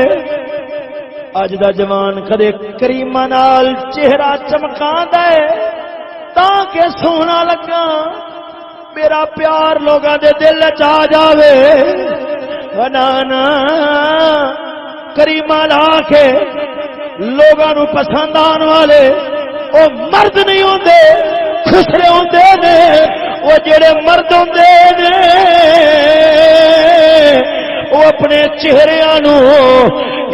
Speaker 1: اج دا جوان کدے کریماں نال چہرہ چمکاندا ہے تاکہ سونا لگا میرا پیار لوگاں دے دل وچ آ جاوے بنانا کریماں لا کے لوگاں نو پسند آن والے او مرد نہیں ہوندے خسرے ہوندے نے وہ جڑے مرد ہوندے نے وہ اپنے چہریاں نو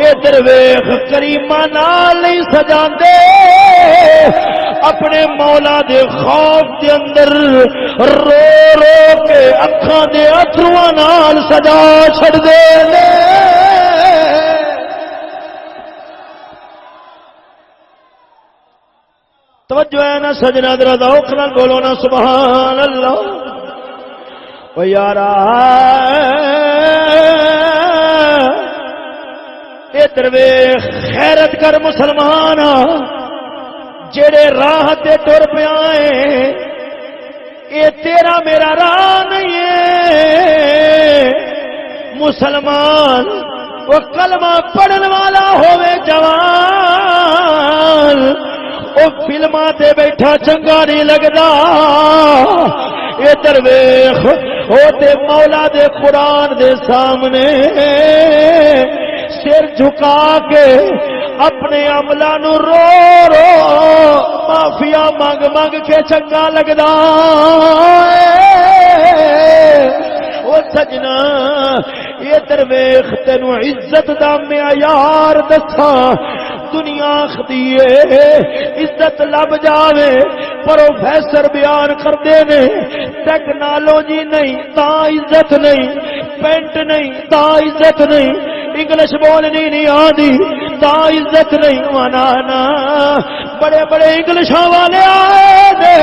Speaker 1: ادھر ویکھ کریماں نال نہیں سجاندے اپنے مولا دے خوف دے اندر رو رو کے اکھاں دے اتھرواں نال سجا چھڑ دے نے توجہ ہے نا سجنا درا ذوق نال بولو نا سبحان اللہ او یارا ادھر ویکھ خیرت کر مسلمان جڑے راہ تے ٹر پیا ہے اے تیرا میرا راہ نہیں ہے مسلمان وہ کلمہ پڑھن والا ہوے جوان او فلماں تے بیٹھا چنگا نہیں لگدا ادھر ویکھ او تے مولا دے قرآن دے سامنے سر جھکا کے اپنے عملہ نو رو رو معافیا مانگ مانگ کے چنگا لگدا او سجنا ادھر ویکھ تینو عزت دا معیار دساں دنیا آخدی ہے عزت لب جاوے پروفیسر بیان کردے نے ٹیکنالوجی نہیں تا عزت نہیں پینٹ نہیں تا عزت نہیں انگلش بولنی نہیں آدھی تا عزت نہیں منانا بڑے بڑے انگلشاں والے آئے دے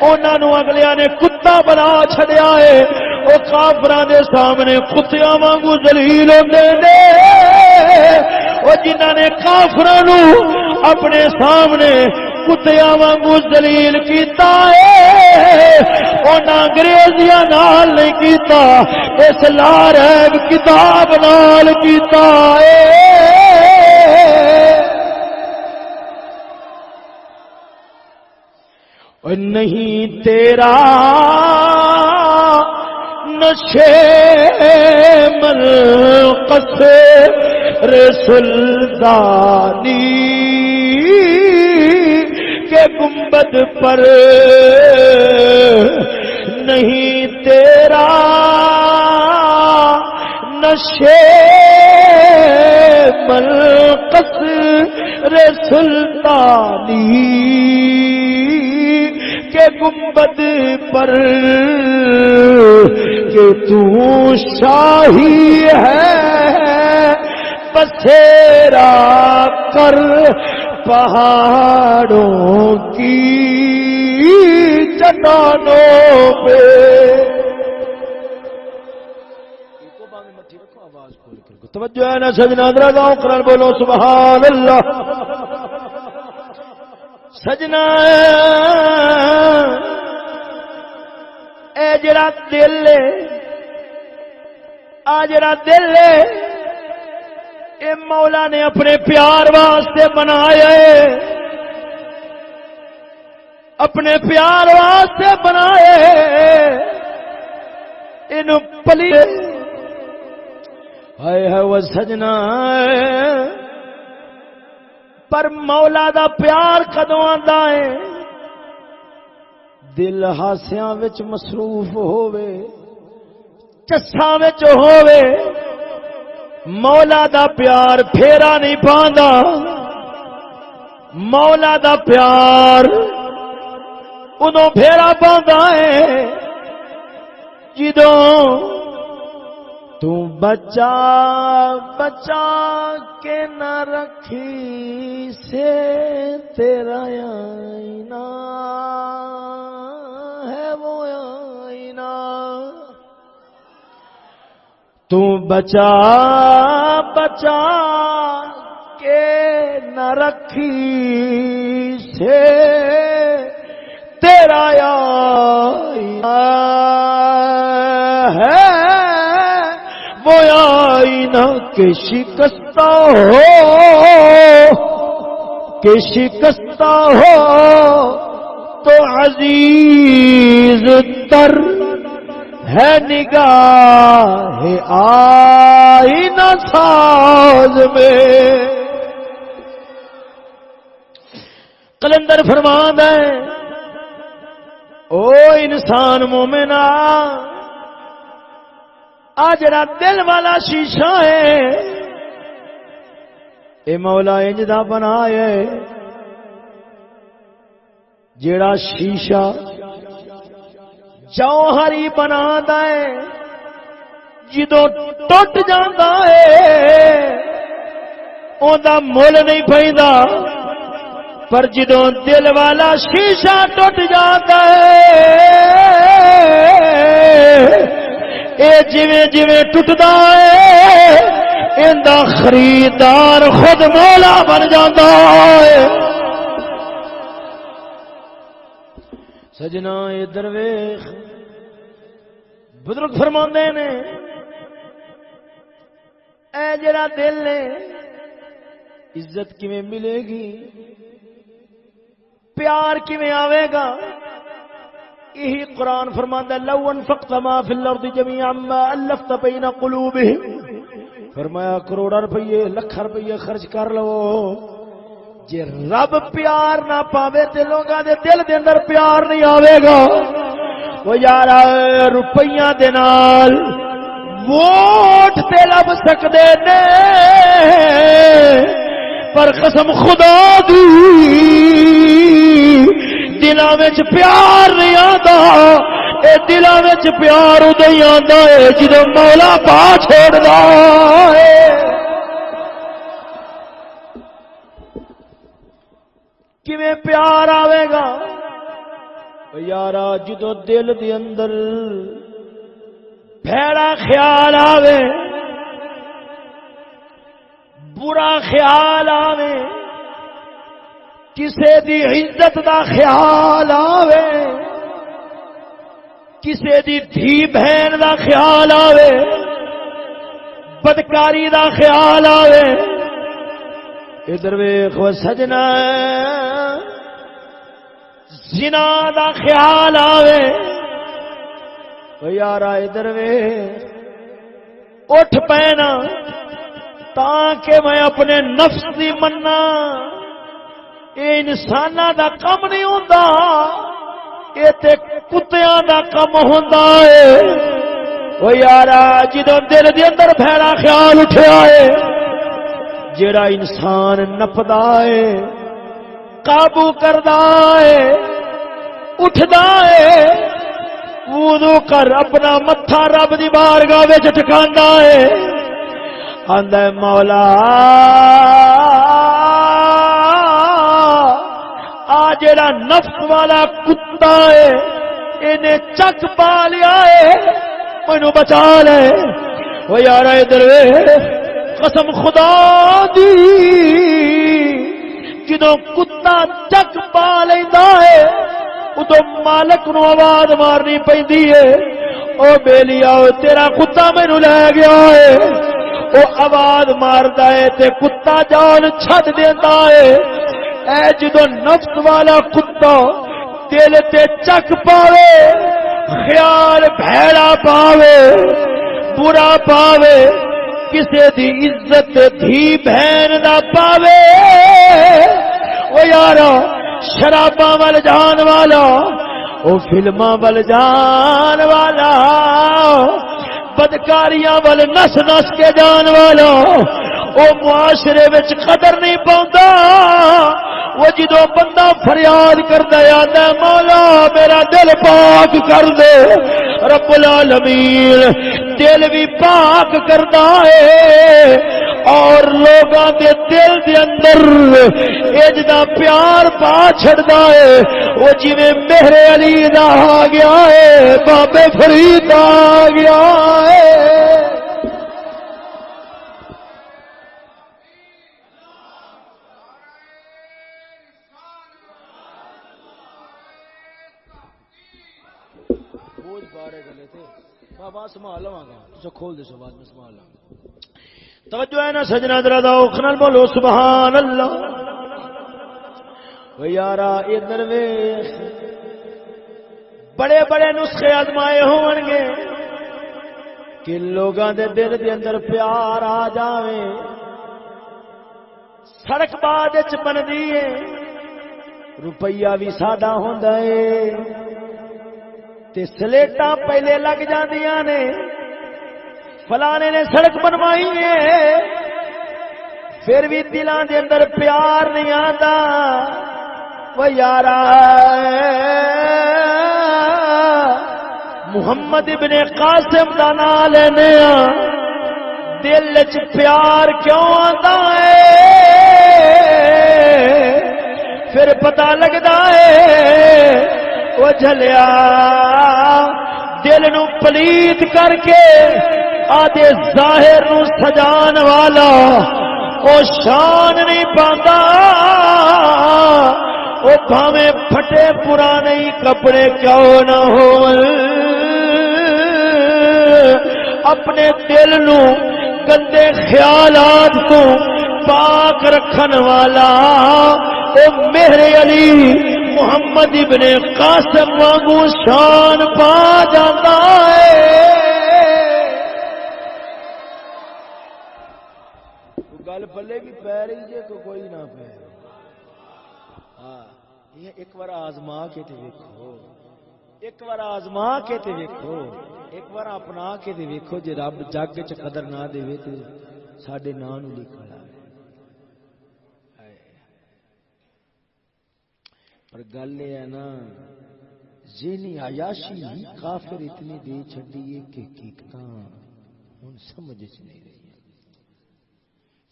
Speaker 1: انہاں نو اگلیاں نے کتا بنا چھڑیا ہے او کافراں دے سامنے کتیاں وانگو ذلیل ہوندے نے او جنہاں نے کافراں نو اپنے سامنے کتیاں وانگو ذلیل کیتا ہے انہاں انگریزیاں نال نہیں کیتا اس لارب کتاب نال کیتا ہے اور نہیں تیرا نشے ملقص سلطانی کے گنبد پر نہیں تیرا نشے ملقص سلطانی کے گنبد پر کہ تو شاہی ہے بسیرا کر پہاڑوں کی چٹانوں پہ. توجہ ہے نا سجنا ذرا گاؤں قرآن بولو سبحان اللہ. سجنا اے جڑا دل ہے آ جڑا دل ہے اے مولا نے اپنے پیار واسطے بنایا ہے اپنے پیار واسطے بنایا ہے اینو پلی ہائے ہے وہ سجنا پر مولا دا پیار کدوں آندا ہے دل ہاسیاں وچ مصروف ہووے چساں وچ ہووے مولا دا پیار پھیرا نہیں پاندا مولا دا پیار انہوں پھیرا پاندا ہے جدوں تو بچا بچا کے نہ رکھی سے تیرا آئینہ ہے وہ آئینہ تو بچا بچا کے نہ رکھی سے تیرا آئینہ ہے وہ آئینہ کہ شکستہ ہو تو عزیز تر ہے نگاہ آئینہ ساز میں. قلندر فرماندا ہے او انسان مومنا آ جڑا دل والا شیشہ ہے اے مولا انج دا بنایا ہے جڑا شیشہ جوہری بنادا ہے جدوں ٹوٹ جاندا ہے اوندا مول نہیں پیندا پر جدوں دل والا شیشہ ٹوٹ جاتا ہے اے جویں جویں ٹوٹدا ہے ایندا خریدار خود مولا بن جاندا ہے. سجنا ادھر ویکھ بزرگ فرماندے نے اے جڑا دل ہے عزت کیویں ملے گی پیار کیویں آوے گا یہی قرآن فرماندا لو انفقت ما فی الارض جميعا ما الفت بین قلوبهم فرمایا کروڑا روپیے لکھ روپیے خرچ کر لو جے رب پیار نہ پاوے تے لوگاں دے دل دے اندر پیار نہیں آوے گا. وہ یار روپیاں دے نال ووٹ تے لب سکدے نے پر قسم خدا دی دلاں وچ پیار نہیں آندا. اے دلاں وچ پیار اودوں ہی آندا ہے جدوں مولا پا چھوڑدا ہے. کیویں پیار آوے گا یارا جدوں دل دے اندر بھیڑا خیال آوے برا خیال آوے کسے دی عزت دا خیال آوے کسے دی دھی بہن دا خیال آوے بدکاری دا خیال آوے ادھر ویکھ او سجنا زنا دا خیال آوے او یارا ادھر ویکھ اٹھ پینا تاکہ میں اپنے نفس دی مننا اے انساناں دا کم نہیں ہوندا اے تے کتیاں دا کم ہوندا ہے. او یارا جدوں دل دے اندر بھیڑا خیال اٹھیا ہے جڑا انسان نپدا ہے قابو کردا ہے اٹھدا ہے وضو کر اپنا متھا رب دی بارگاہ وچ ٹکاندا ہے آندا ہے مولا آ جڑا نفس والا کتا ہے انہیں چک پا لیا ہے مینوں بچا لے او یار ادھر قسم خدا دی جدوں کتا چک پا لیندا ہے ادو مالک نو آواز مارنی پیندی ہے او بیلیا تیرا کتا مینوں لے گیا ہے او آواز ماردا ہے تے کتا جان چھڈ دیندا ہے اے جدوں نفس والا کتا دل تے چک پاوے خیال بھیڑا پاوے برا پاوے کسے دی عزت دھی بہن دا پاوے او یارا شراباں وال جان والا او فلماں وال جان والا بدکاریاں وال نس نس کے جان والا او معاشرے وچ قدر نہیں پاوندا وہ جدوں بندہ فریاد کردا ہے مولا میرا دل پاک کر دے رب العالمین دل بھی پاک کردا ہے اور لوگاں دے دل دے اندر اجدا پیار پا چھڑدا ہے وہ جویں مہر علی دا آ گیا ہے بابے فرید آ گیا ہے بابا سنبھال لواں گا تو کھول دے سو بعد میں سنبھال لواں توجہ ہے نا سجنا ذرا ذوق نال بولو سبحان اللہ او یارا ادھر ویکھ بڑے بڑے نسخے آزمائے ہون گے کہ لوگاں دے دل دے اندر پیار آ جاوے سڑک بعد وچ بندی ہے روپیہ بھی سادہ ہوندا ہے تے سلیٹاں پہلے لگ جاندیاں نے فلانے نے سڑک بنوائی ہے پھر بھی دلاں دے اندر پیار نہیں آتا وہ یارا محمد ابن قاسم دا نام لینے دل وچ پیار کیوں آتا ہے پھر پتہ لگدا ہے وہ جھلیا دل نو پلیت کر کے آدھے ظاہر نو سجان والا او شان نہیں پاندا او بھاویں پھٹے پرانے کپڑے کیوں نہ ہون اپنے دل نو گندے خیالات کو پاک رکھن والا او مہر علی محمد ابن قاسم وانگو شان پا جاتا ہے گل پلے بھی پی رہی ہے تو کوئی نہ پے ہاں یہ ایک بار آزما کے تے ویکھو ایک بار آزما کے تے ویکھو ایک بار اپنا کے تے ویکھو جے رب جگ چ قدر نہ دے تے ساڈے نام نو لکھا ہے پر گل یہ ہے نا ذہنی عیاشی ہی کافر اتنی دے چھڈی ہے کہ حقیقتاں ہن سمجھ چ نہیں رہی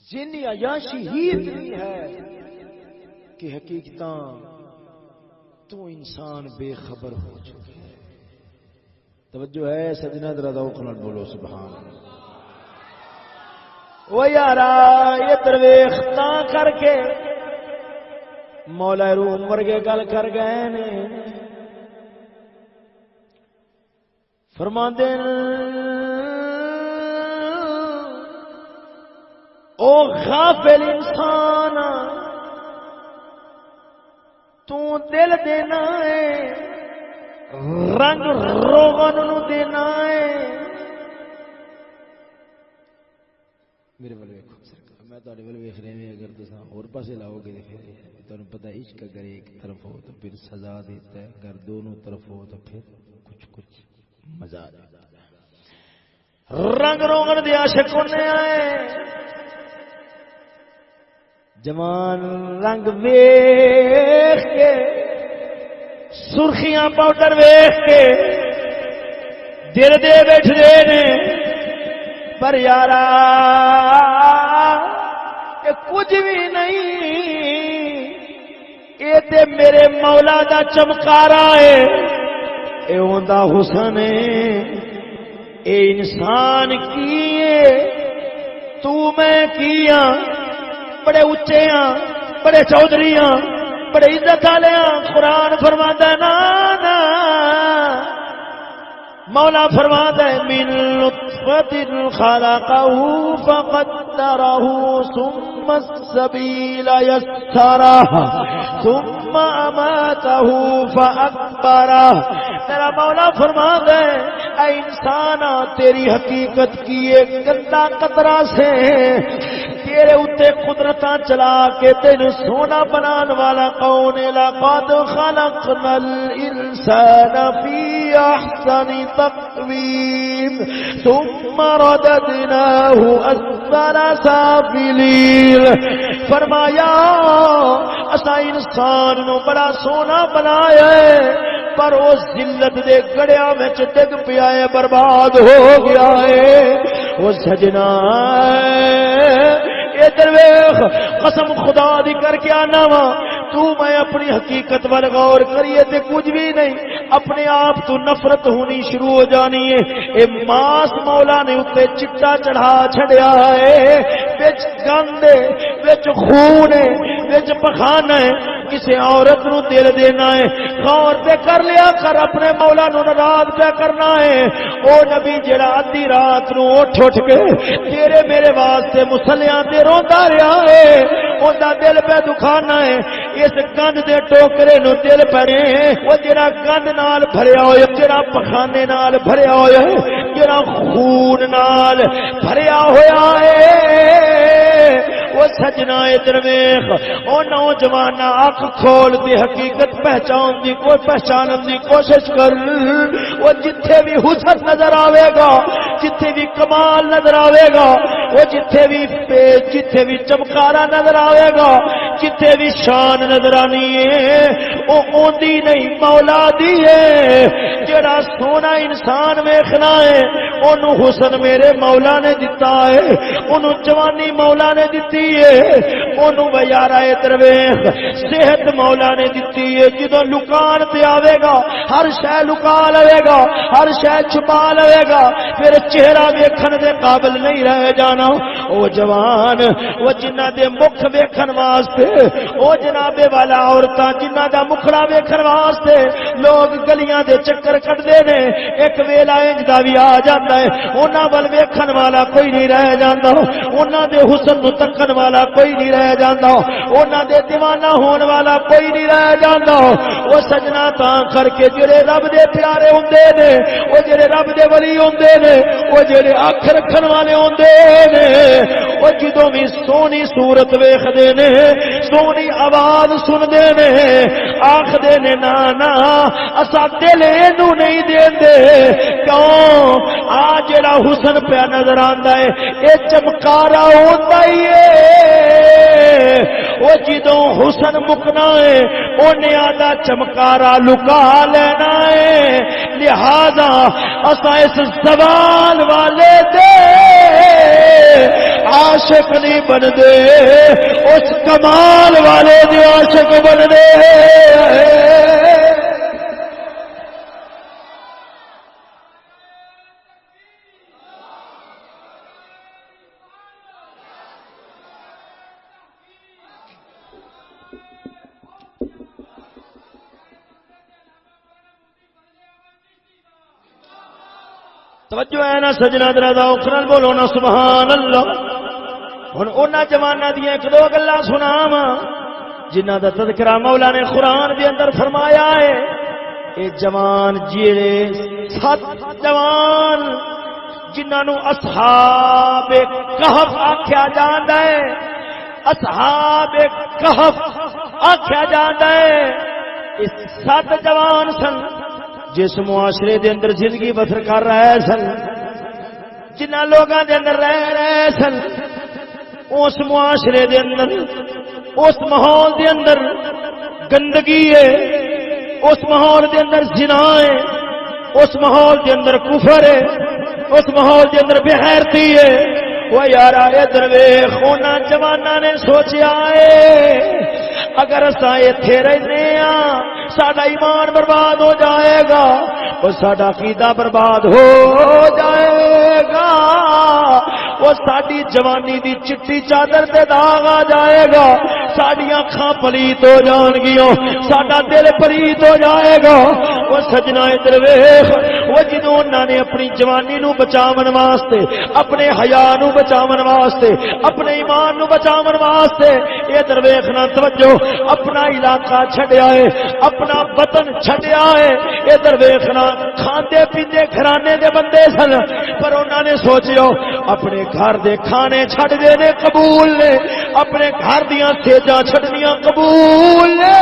Speaker 1: ذہنی عیاشی ہی اتنی ہے کہ حقیقتاں تو انسان بے خبر ہو چکے ہے توجہ ہے سجنا ذرا ذوق نال بولو سبحان اللہ او یارا یہ درویش تاں کر کے مولا روح ورگے گل کر گئے نے فرماندے او غافل انسان تو دل دینا ہے رنگ روغن نو دینا ہے میرے والے ویکھو سرکار میں تہاڈے ول ویکھ رہے ہیں اگر تساں اور پاسے لاؤ گے تے پھر تانوں پتہ عشق اگر ایک طرف ہو تو پھر سزا دیتا ہے اگر دونوں طرف ہو تو پھر کچھ کچھ مزہ دیتا ہے رنگ روغن دے عاشق ہونے آئے جوان رنگ ویکھ کے سرخیاں پاؤڈر ویکھ کے دل دے بیٹھے نے پر یارا یہ کچھ بھی نہیں، یہ تے میرے مولا دا چمکارا ہے، اے اوندا حسن ہے، اے انسان کیے تو میں کیا، بڑے اچے ہاں، بڑے چودھری ہاں، بڑے عزت والے ہاں۔ قرآن فرماتا ہے نا نا، مولا فرماتا ہے من نطفۃ خلقہ فقدرہ ثم السبیل یسرہ ثم اماتہ فاکبرہ۔ میرا مولا فرماتا ہے اے انسان تیری حقیقت کی ایک گندا قطرہ سے تیرے اتے قدرتاں چلا کے تینو سونا بنان والا کون ہے؟ لقد خلقنا الانسان فی احسن تقویم ثم رددناہ اسفل سافلین۔ فرمایا اسا انسان نو بڑا سونا بنایا ہے پر اس ذلت دے گڑیا وچ ڈگ پیا ہے، برباد ہو گیا ہے۔ وہ سجنا ادھر ویکھ، قسم خدا دی کر کے آنا وا، تو میں اپنی حقیقت وال غور کریے تے کچھ بھی نہیں، اپنے آپ تو نفرت ہونی شروع ہو جانی ہے۔ اے ماس مولا نے اتنے چٹا چڑھا چھڑیا ہے، وچ گند ہے، وچ خون ہے، وچ پخانا ہے، کسی عورت نو دل دینا ہے۔ غور تے کر لیا کر، اپنے مولا نو ناراض پہ کرنا ہے۔ او نبی جڑا ادھی رات نو اٹھ کے تیرے میرے واسطے مصلیاں تے روندا رہیا ہے، اوندا دل پہ دکھانا ہے۔ اس گند دے ٹوکرے نو دل پڑے، او جڑا گند نال بھریا ہوئے، جڑا پخانے نال بھریا ہوئے، جڑا خون نال بھریا ہویا ہے۔ وہ سجنا ادھر ویکھ، او نوجوان اکھ کھول دی حقیقت پہچان دی کوئی پہچانن دی کوشش کر۔ وہ جتھے بھی حسن نظر آوے گا، جتھے بھی کمال نظر آوے گا، وہ جتھے بھی چمکارا نظر آوے گا، جتھے بھی شان نظر آنی ہے، وہ اوندی نہیں مولا دی ہے۔ جڑا سونا انسان ویکھنا ہے اونوں حسن میرے مولا نے دتا ہے، اونوں جوانی مولا نے دتی ہے، اونوں بیارا ادھر ویکھ صحت مولا نے دتی ہے۔ جدوں لکان تے آوے گا ہر شے لکا لے گا، ہر شے چھپا لے گا، پھر چہرہ ویکھن دے قابل نہیں رہ جانا۔ او جوان او جنہ دے مکھ ویکھن واسطے، او جنابے والا عورتاں جنہ دا مکھڑا ویکھن واسطے لوگ گلیاں دے چکر کٹدے نے، ایک ویلا انج دا وی آ جاندا ہے، انہاں ول ویکھن والا کوئی نہیں رہ جاندا، انہاں دے حسن نو تکن والا کوئی نہیں رہ جاندا، انہاں دے دیوانہ ہون والا کوئی نہیں رہ جاندا۔ او سجنا تاں کر کے جڑے رب دے پیارے ہوندے نے، او جڑے رب دے ولی ہوندے نے، او جڑے اکھ رکھن والے ہوندے نے، او جدوں بھی سونی صورت ویکھدے نے، سونی آواز سندے نے، آکھدے نے نا نا اسا دل اینو نہیں دیندے، کیوں آ جڑا حسن پیا نظر آندا ہے اے چمکارا ہوندا ہی ہے۔ او جدوں حسن مکنا ہے اونے آدھا چمکارا لکا لینا ہے، لہذا اسا اس زوال والے دے عاشق نہیں بن دے، اس کمال والے دے عاشق بن دے۔ توجہ ہے نا سجنا درا دا اکھرل بولو نا سبحان اللہ۔ ہن انہاں جواناں دیاں ایک دو گلاں سناواں جنہاں دا تذکرہ مولا نے قرآن دے اندر فرمایا ہے۔ اے جوان جیڑے 7 جوان جنہاں نو اصحاب کہف آکھیا جاندا ہے، اصحاب کہف آکھیا جاندا ہے۔ اس 7 جوان سن جس معاشرے دے اندر زندگی بسر کر رہے سن، جنہ لوگاں دے اندر رہ رہے سن، اس معاشرے دے اندر اس ماحول دے اندر گندگی ہے، اس ماحول دے اندر زنا ہے، اس ماحول کے اندر کفر ہے، اس ماحول کے اندر بے غیرتی ہے۔ وہ یار ادھر ویکھ انہاں جواناں نے سوچیا ہے اگر اساں ایتھے رہنے ہاں ساڈا ایمان برباد ہو جائے گا، اور ساڈا عقیدہ برباد ہو جائے گا، وہ ساڈی جوانی دی چٹی چادر تے داغ آ جائے گا، ساڈیاں اکھاں پلیت ہو جان گیاں، ساڈا دل پلیت ہو جائے گا۔ وہ سجنا ادھر ویکھ، وہ جدوں انہاں نے اپنی جوانی نو بچاون واسطے، اپنے حیا نو بچاون واسطے، اپنے ایمان نو بچاون واسطے ادھر ویکھنا توجہ، اپنا علاقہ چھڈیا ہے، اپنا وطن چھڈیا ہے، ادھر ویکھنا کھاندے پیندے گھرانے دے بندے سن، پر انہاں نے سوچیو اپنے گھر دے کھانے چھڈ دینے قبول نے، اپنے گھر دیاں سیجاں چھڈنیاں قبول نے،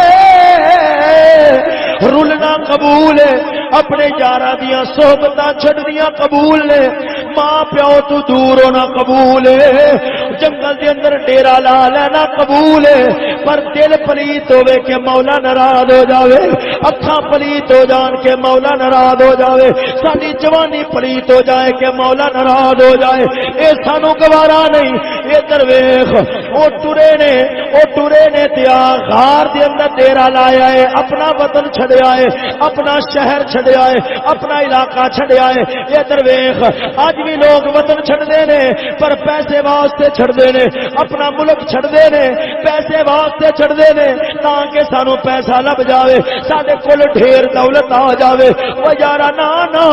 Speaker 1: رلنا قبول ہے، اپنے یاراں دیاں صحبتاں چھڈنیاں قبول نے، ماں پیو تو دور ہونا قبول ہے، جنگل دے اندر ڈیرا لا لینا قبول ہے، پر دل پلیت ہوے کہ مولا ناراض ہو جاوے، اکھاں پلیت ہو جان کے مولا ناراض ہو جاوے، ساری جوانی پلیت ہو جائے کہ مولا ناراض ہو جائے، اے سانو گوارا نہیں۔ ادھر ویکھ او ٹرے نے تیا غار دے اندر ڈیرا لایا ہے، اپنا وطن چھڈیا ہے، اپنا شہر چھڈیا ہے، اپنا علاقہ چھڈیا ہے۔ ادھر ویکھ اج بھی لوگ وطن چھڈدے نے پر پیسے واسطے چھڈدے نے، اپنا ملک چھڈدے نے پیسے واسطے چھڈدے نے تاکہ سانو پیسہ لب جاوے، ساڈے کول ڈھیر دولت آ جاوے۔ او یارا نا نا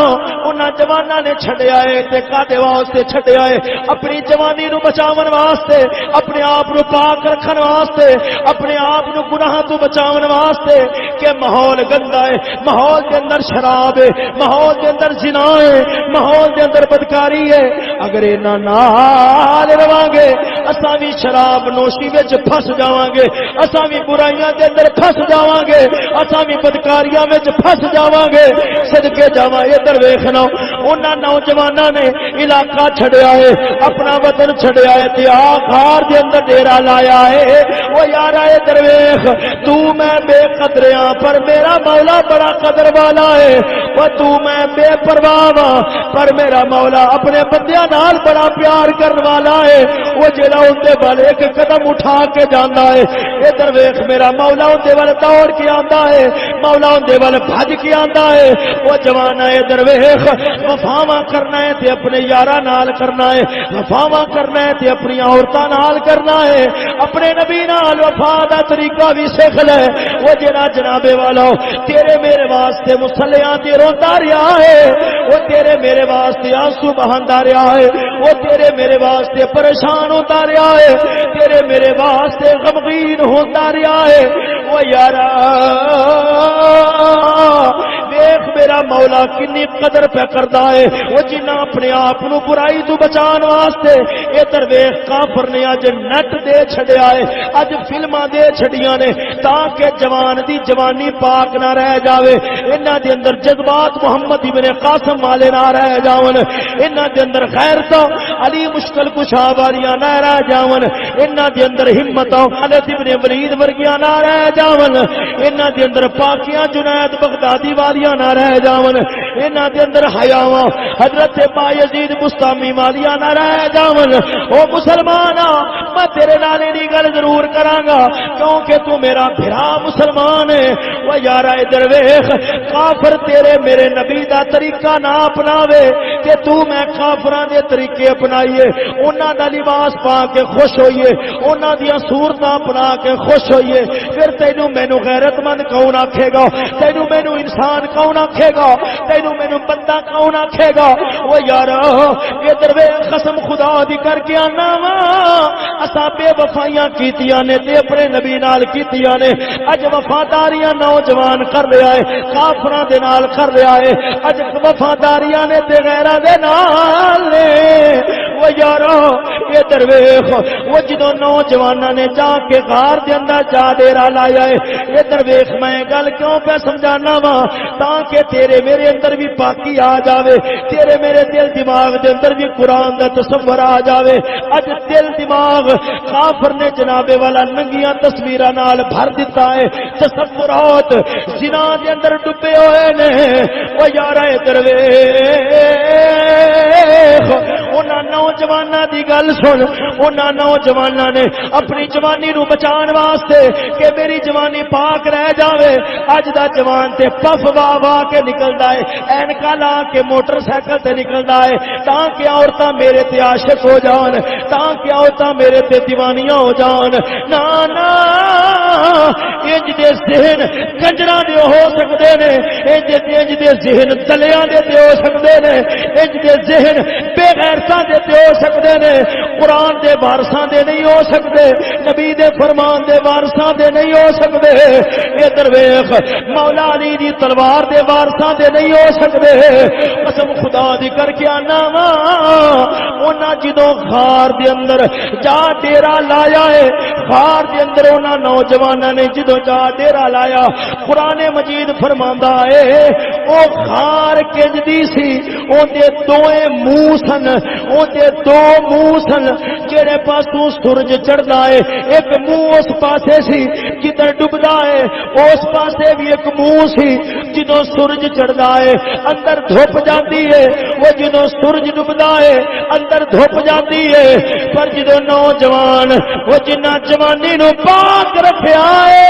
Speaker 1: انہاں جواناں نے چھڈیا ہے تے کادے واسطے چھڈیا ہے؟ اپنی جوانی نو بچاون واسطے، اپنے آپ نو پاک رکھن واسطے، اپنے آپ نو گناہ تو بچاون واسطے کہ ماحول گندا ہے، ماحول دے اندر شراب ہے، ماحول دے اندر زنا ہے، ماحول دے اندر بدکاری ہے۔ اگر انہاں نال رواں گے اساں بھی شراب نوشی وچ پھس جاواں گے، اساں بھی برائیاں دے اندر پھس جاواں گے، اساں بھی بدکاریاں وچ پھس جاواں گے۔ صدقے جاواں ادھر ویکھنا انہاں نوجواناں نے علاقہ چھڈیا ہے، اپنا وطن چھڈیا ہے تے غار دے اندر ڈیرا لایا ہے۔ او یارا ادھر ویکھ تو میں بے قدریاں پر میرا مولا بڑا قدر والا ہے، او تو میں بے پرواہ پر میرا مولا اپنے بندیاں نال بڑا پیار کرن والا ہے، وہ جڑا اندے ول ایک قدم اٹھا کے جاندا ہے ادھر ویکھ میرا مولا اندے ول دوڑ کے آندا ہے، مولا اندے ول بھج کے آندا ہے۔ وہ جوان ہے ادھر ویکھ وفاواں کرنا ہے تے اپنے یاراں نال کرنا ہے، وفاواں کرنا ہے تے اپنی عورتاں نال کرنا ہے، اپنے نبی نال وفا دا طریقہ بھی سکھ لے۔ وہ جڑا جناب والا تیرے میرے واسطے مصلیاں تے روندا رہیا ہے، وہ تیرے میرے واسطے آنسو بہاندا رہیا ہے، وہ تیرے میرے واسطے پریشان ہوتا رہیا ہے، تیرے میرے واسطے غمگین ہوتا رہیا ہے۔ وہ یارا دیکھ میرا مولا کنی قدر پہ کردا ہے، وہ جنہ اپنے آپ نو برائی تو بچان واسطے ادھر ویکھ کافر نے اج نٹ دے چھڈیا ہے، اج فلماں دے چھڈیاں نے تاکہ جوان دی جوانی پاک نہ رہ جاوے، انہاں دے اندر جذبات محمد ابن قاسم والے نہ رہ جاون، انہاں دے اندر غیرت علی مشکل کشا والیاں نہ رہ جاون، انہاں دے اندر ہمت خالد ابن ولید ورگیاں نہ رہ جاون، انہاں دے اندر پاکیاں جنید بغدادی والیاں نہ رہ جاون، انہاں دے اندر حیاواں حضرت بایزید بستامی والیاں نہ رہ جاون۔ او مسلمانا میں تیرے نال دی گل ضرور کراں گا کیونکہ تو میرا بھرا مسلمان ہے۔ او یارا ادھر ویکھ کافر تیرے میرے نبی دا طریقہ نہ اپناوے کہ تو میں کافراں دے طریقے اپنائیے، انہاں دا لباس پا کے خوش ہوئیے، انہاں دیاں صورتاں اپنا کے خوش ہوئیے، پھر تینوں مینوں غیرت مند کون آکھے گا؟ تینوں مینوں انسان کون آکھے گا؟ تینوں مینوں بندہ کون آکھے گا؟ او یارا ادھر ویکھ قسم خدا دی کر کے آنا وا اساں بے وفائیاں کیتیاں نے تے اپنے نبی نال کیتیاں نے، اج وفاداریاں نوجوان کر رہا ہے، کافراں دے نال کر رہا ہے، اج وفاداریاں نے تے غیراں دے نال نے۔ او وہ یارو یہ درویش وہ جدوں نوجواناں نے جا کے غار دے اندر جا ڈیرا لایا ہے یہ درویش میں گل کیوں پہ سمجھانا وا تاکہ تیرے میرے اندر بھی پاکی آ جاوے تیرے میرے دل دماغ دے اندر بھی قرآن دا تصور آ جاوے اج دل دماغ کافر نے جناب والا ننگیاں تصویراں نال بھر دیتا ہے تصورات زنا دے اندر ڈبے ہوئے نے او یارا درویش انہاں نوجواناں دی گل سن انہاں نوجواناں نے اپنی جوانی نو بچان واسطے کہ میری جوانی پاک رہ جاوے اج دا جوان تے پف وا وا کے نکلدا ہے اینکا لا کے موٹر سائیکل تے نکلدا ہے تاکہ عورتاں میرے تے عاشق ہو جان تاکہ عورتاں میرے تے دیوانیاں ہو جان نا نا انج دے ذہن کنجراں دے ہو سکدے نے انج دے ذہن تلیاں دے ہو سکدے نے انج دے ذہن بے غیرتاں دے ہو سکدے نے قرآن دے وارثاں دے نہیں ہو سکدے نبی دے فرمان دے وارثاں دے نہیں ہو سکدے ادھر ویکھ مولا علی دی تلوار دے وارثاں دے نہیں ہو سکدے قسم خدا دی کر کے آنا وا انہاں جدوں غار دے اندر جا ڈیرا لایا ہے غار دے اندر انہاں نوجواناں نے جدوں جا ڈیرا لایا قرآن مجید فرماندا ہے او غار کنجدی سی اون دے دوئے منہ سن اون دے دو منہ سن جڑے پاسوں سورج چڑھدا ہے ایک منہ اس پاسے سی جدھر ڈبدا ہے اس پاسے بھی ایک منہ سی جدوں سورج چڑھدا ہے اندر دھوپ جاندی ہے وہ جدوں سورج ڈبدا ہے اندر دھوپ جاندی ہے پر جدوں نوجوان وہ جنہ جوانی نو پاک رکھیا ہے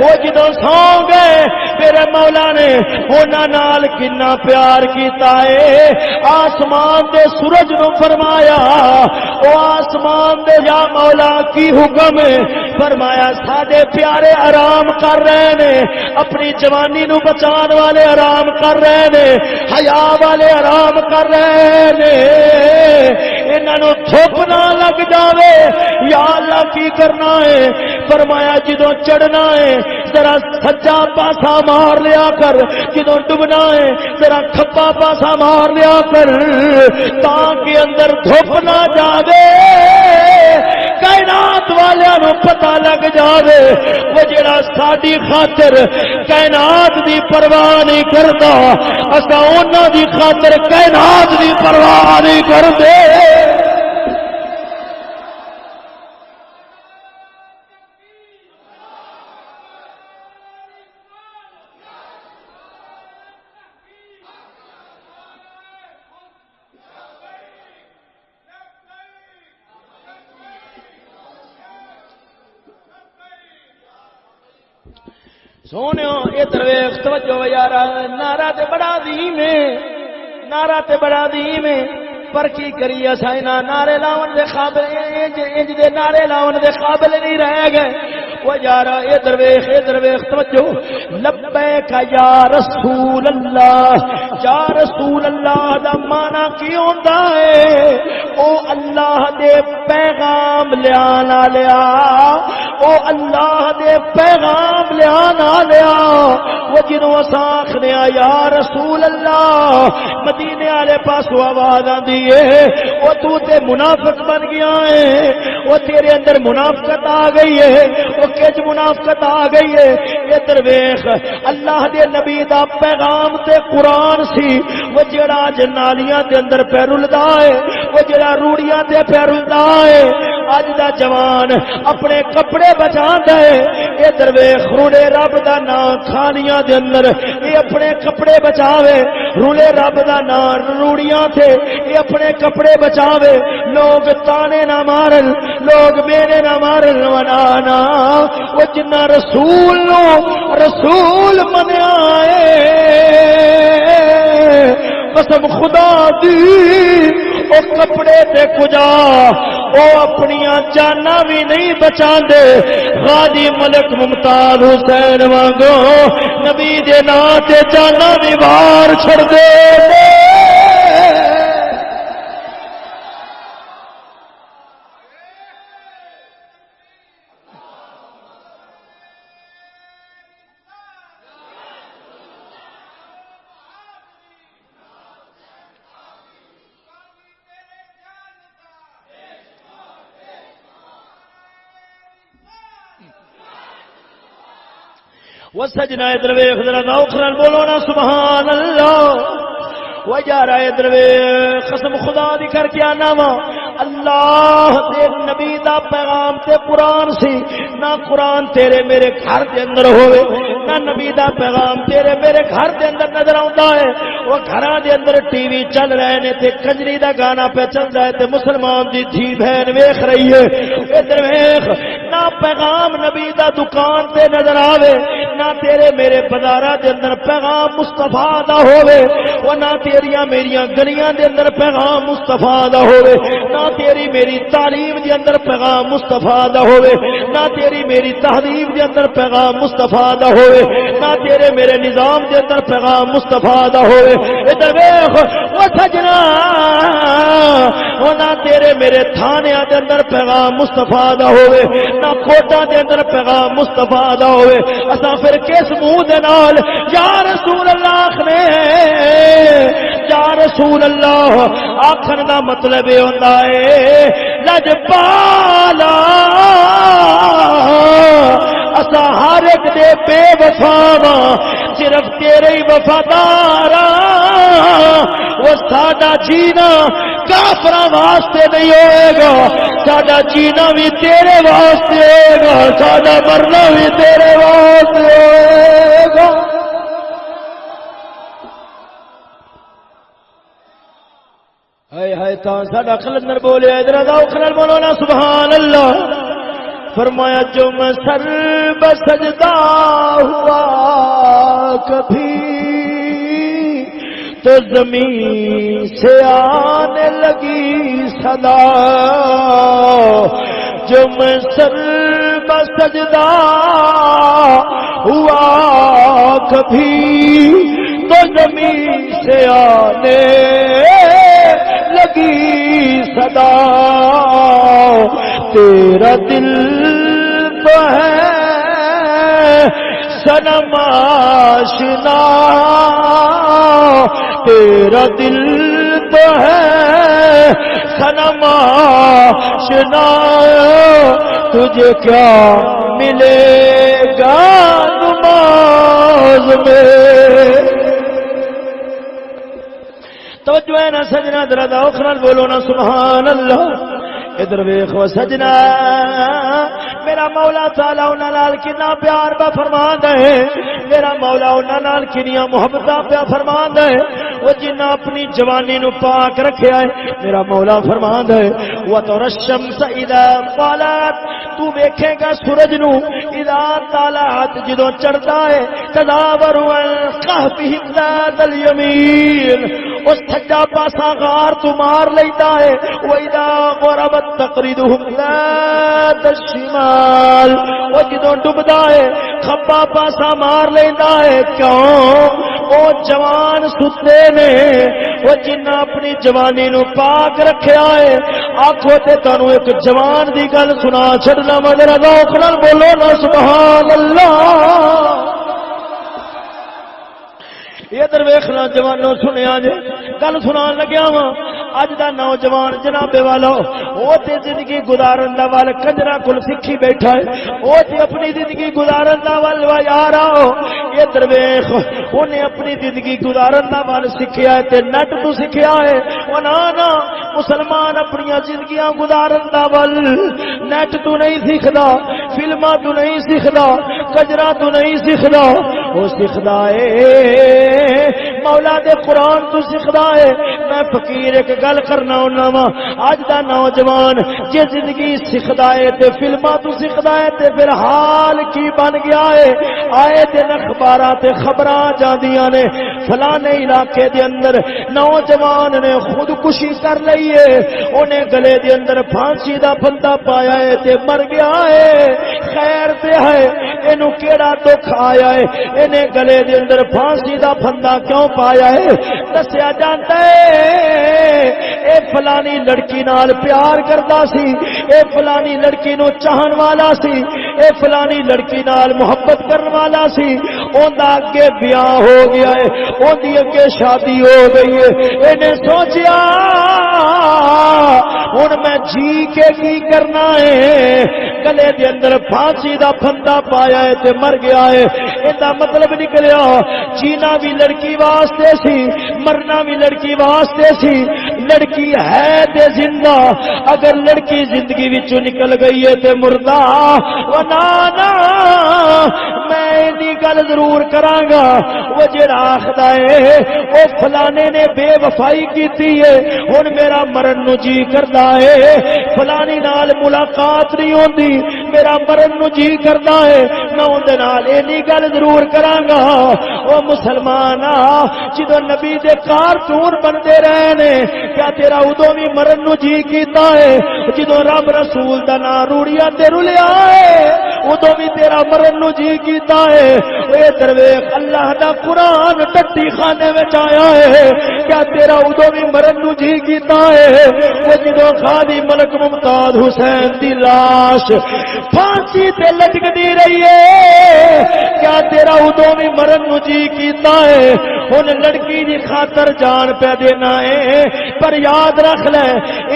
Speaker 1: وہ جدوں سو گئے میرے مولا نے انہاں نال کنا پیار کیتا ہے آسمان دے سورج نو فرمایا او آسمان دے یا مولا کی حکم ہے فرمایا ساڈے پیارے آرام کر رہے نے اپنی جوانی نو بچان والے آرام کر رہے نے حیا والے آرام کر رہے نے انہاں نو دھوپ نہ لگ جاوے یا اللہ کی کرنا ہے فرمایا جدوں چڑھنا ہے ذرا سجا پاسا مار لیا کر جدوں ڈبنا ہے ذرا کھبا پاسا مار لیا کر تاکہ اندر دھوپ نہ جاوے کائنات والیاں نو پتہ لگ جاوے وہ جڑا ساڈی خاطر کائنات دی پرواہ نہیں کردا اساں انہاں دی خاطر کائنات دی پرواہ نہیں کردے سونیو ادھر ویکھ توجہ یار نعرہ تے بڑا عظیم ہے نعرہ تے بڑا عظیم ہے پر کی کری اساں انہاں نعرے لاون دے قابل انج دے نعرے لاون دے قابل نہیں رہ گئے وہ یار ادھر ویکھ توجہ لبیک یا رسول اللہ دا معنی کی ہوندا ہے او اللہ دے پیغام لیانا لیا او اللہ دے پیغام لیانا لیا وہ جنوں اساں آکھنے یا رسول اللہ مدینے والے پاسوں آواز آندی ہے او تو تے منافق بن گیا ہے وہ تیرے اندر منافقت آ گئی ہے وہ کج منافقت آ گئی ہے ادھر ویکھ اللہ دے نبی دا پیغام تے قرآن سی وہ جڑا جنالیاں دے اندر پہ رلدا ہے وہ جڑا روڑیاں تے پہ رلدا ہے اج دا جوان اپنے کپڑے بچاندا ہے ادھر ویکھ روڑے رب دا نام کھانیاں دے اندر یہ اپنے کپڑے بچاوے رولے رب دا نام روڑیاں تھے یہ اپنے کپڑے بچاوے لوگ تانے نہ مارن لوگ میرے نہ مارن ونانا وہ جنہ رسول منیا ہے قسم خدا دی او کپڑے تے کجا او اپنیاں جانا بھی نہیں بچا دے غازی ملک ممتاز حسین وانگو نبی دے نام تے جانا بھی بار چھڑ دے وہ سجنا ادھر ویکھ ذرا ذوق نال بولو نا سبحان اللہ وہ یار ادھر ویکھ قسم خدا دی کر کے آنا وا اللہ دے نبی دا پیغام تے قرآن سی نہ قرآن تیرے میرے گھر دے اندر ہوئے نہ نبی دا پیغام تیرے میرے گھر دے اندر نظر آتا ہے وہ گھراں دے اندر ٹی وی چل رہے نے تے کنجری دا گانا پہ چل رہا ہے تے مسلمان دی دھی بہن ویکھ رہی ہے ادھر ویکھ نہ پیغام نبی دا دکان تے نظر آوے نہ تیرے میرے بازاراں دے اندر پیغام مصطفیٰ دا ہوئے وہ نہ تیریاں میریاں گلیاں دے اندر پیغام مصطفیٰ دا ہوئے نہ تیری میری تعلیم دے اندر پیغام مصطفیٰ دا ہوئے نہ تیری میری تہذیب دے اندر پیغام مصطفیٰ دا ہوئے نہ تیرے میرے نظام دے اندر پیغام مصطفیٰ دا ہوئے ادھر ویکھ او سجنا او نہ تیرے میرے تھانیاں دے اندر پیغام مصطفیٰ دا ہوئے نہ کوٹاں دے اندر پیغام مصطفیٰ دا ہوئے اساں پھر کس منہ دے نال یا رسول اللہ نے یا رسول اللہ آخر دا مطلب یہ ہوتا ہے لجپالا اسا ہر ایک دے بے وفا صرف تیرے ہی وفادار وہ ساڈا جینا کافراں واسطے نہیں ہوئے گا ساڈا جینا بھی تیرے واسطے ہوئے گا ساڈا مرنا بھی تیرے واسطے ہوئے گا ہائے ہائے تا ساڈا کلندر بولیا ادھر ذوق نال بولو نا سبحان اللہ فرمایا جو میں سر بسجدہ ہوا کبھی تو زمین سے آنے لگی صدا جو میں سر بسجدہ ہوا کبھی تو زمین سے آنے لگی صدا تیرا دل تو ہے صنم آشنا تیرا دل تو ہے صنم آشنا تجھے کیا ملے گا نماز میں توجہ ہے نا سجنا ذرا ذوق نال بولو نا سبحان اللہ ادھر ویکھو سجنا میرا مولا تعالی انہاں نال کتنا پیار پہ فرماندا ہے میرا مولا انہاں نال کنیاں محبتاں پہ فرماندا ہے وہ جنہ اپنی جوانی نو پاک رکھیا ہے میرا مولا فرماندا ہے وَتَرَى الشَّمْسَ إِذَا طَلَعَتْ تو ویکھے گا سورج نو اذا طلعت جدوں چڑھدا ہے تداور والقهف ذات الیمین اس سجا پاسا غار تو مار لیتا ہے وَإِذَا غَرَبَتْ تَقْرِضُهُمْ ذَاتَ الشِّمَالِ وہ جدوں ڈوبدا ہے کھبا پاسا مار لیتا ہے کیوں وہ جوان ستے نے وہ جنہ اپنی جوانی نو پاک رکھیا ہے آنکھوں تے تانوں ایک جوان دی گل سنا چھڑنا مگر ذوق نال بولو نا سبحان اللہ ادھر ویکھنا جوانوں سنیا جے گل سنان لگیا وا اج دا نوجوان جناب والا وہ تے زندگی گزارن دا وال کنجرا کول سکھی بیٹھا ہے وہ تے اپنی زندگی گزارن دا وال یار آؤ ادھر ویکھ اونے اپنی زندگی گزارن دا وال سکھیا ہے تے نیٹ تو سکھیا ہے او نا مسلمان اپنی زندگیاں گزارن دا وال نیٹ تو نہیں سیکھدا فلماں تو نہیں سیکھدا کنجرا تو نہیں سیکھدا وہ سیکھدا ہے مولا دے قرآن تو سکھدا ہے میں فقیر ایک گل کرنا ہونا وا اج دا نوجوان جے زندگی سکھدا ہے تے فلماں تو سکھدا ہے تے پھر حال کی بن گیا ہے آئے دن اخباراں تے خبراں جاندیاں نے فلانے علاقے دے اندر نوجوان نے خودکشی کر لئی ہے اونے گلے دے اندر پھانسی دا پھندا پایا ہے تے مر گیا ہے خیر تے ہے اینو کیڑا دکھ آیا ہے اینے گلے دے اندر پھانسی دا پھندا کیوں پایا ہے دسیا جاندا ہے اے فلانی لڑکی نال پیار کردا سی اے فلانی لڑکی نو چاہن والا سی اے فلانی لڑکی نال محبت کرن والا سی اوندا اگے بیاہ ہو گیا ہے اوندی اگے شادی ہو گئی ہے اینے سوچیا ہن میں جی کے کی کرنا ہے؟ گلے دے اندر پھانسی دا پھندا پایا ہے تے مر گیا ہے، ایندا مطلب نکلیا جینا بھی لڑکی واسطے سی، مرنا بھی لڑکی واسطے سی۔ لڑکی ہے تے زندہ، اگر لڑکی زندگی وچوں نکل گئی ہے تے مردہ۔ نا میں اینی گل ضرور کراں گا، وہ جڑا آکھدا ہے او فلانے نے بے وفائی کیتی ہے ہن میرا مرن نو جی کردا ہے، فلانی نال ملاقات نہیں ہوندی میرا مرن نو جی کردا ہے، میں اون دے نال اینی گل ضرور کراں گا او مسلمانا جدوں نبی دے کارٹون بندے رہے نے کیا تیرا ادوں بھی مرن نو جی کیتا ہے؟ جدوں رب رسول دا نام روڑیاں تے رلیا ہے ادوں بھی تیرا مرن نو جی کیتا ہے؟ اے درویش اللہ دا قرآن ٹٹی خانے وچ آیا ہے، کیا تیرا ادوں بھی مرن نو جی کیتا ہے؟ وہ جدوں خادی ملک ممتاز حسین دی لاش پھانسی تے لٹکدی رہی ہے، کیا تیرا ادوں بھی مرن نو جی کیتا ہے؟ ہن لڑکی دی خاطر جان پہ دینا ہے، پر یاد رکھ لے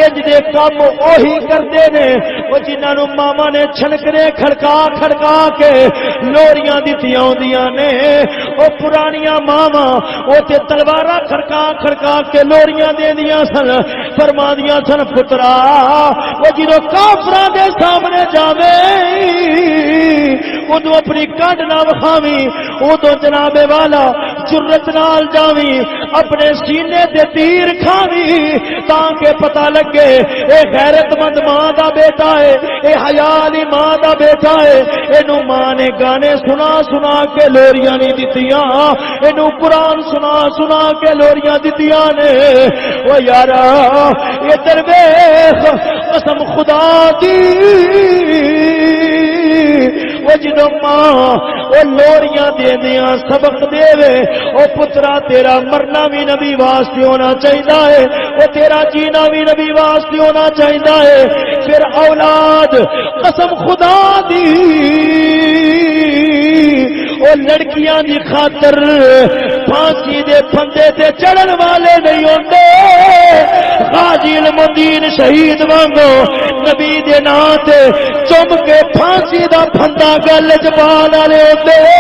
Speaker 1: اج دے کام اوہی کردے نے او جنہاں نو ماما نے چھنکنے کھڑکا کھڑکا کے لوریاں دتیاں ہوندیاں نے، او پرانیاں ماما او تے تلواراں کھڑکا کھڑکا کے لوریاں دیندیاں سن، فرماندیاں سن پترا او جدوں کافراں دے سامنے جاویں ادو اپنی کڈ نہ وکھاویں، ادو جناب والا جرت نال جاویں، اپنے سینے تے تیر کھاویں تاکہ پتہ لگے اے غیرت مند ماں دا بیٹا ہے، اے حیا والی ماں دا بیٹا ہے، اینو ماں نے گانے سنا سنا کے لوریاں نہیں دتیاں، اینو قرآن سنا سنا کے لوریاں دتیاں نے۔ او یارا ادھر ویکھ قسم خدا دی وہ جدوں ماں وہ لوریاں دیندیاں سبق دے او پترا تیرا مرنا بھی نبی واسطے ہونا چاہیدا ہے، وہ تیرا جینا بھی نبی واسطے ہونا چاہیدا ہے۔ پھر اولاد قسم خدا دی او لڑکیاں دی خاطر پھانسی دے پھندے تے چڑھن والے نہیں ہوندے، غازی المدین شہید وانگو نبی دے نام تے چم کے پھانسی دا پھندا گل چ پان والے ہوندے نے۔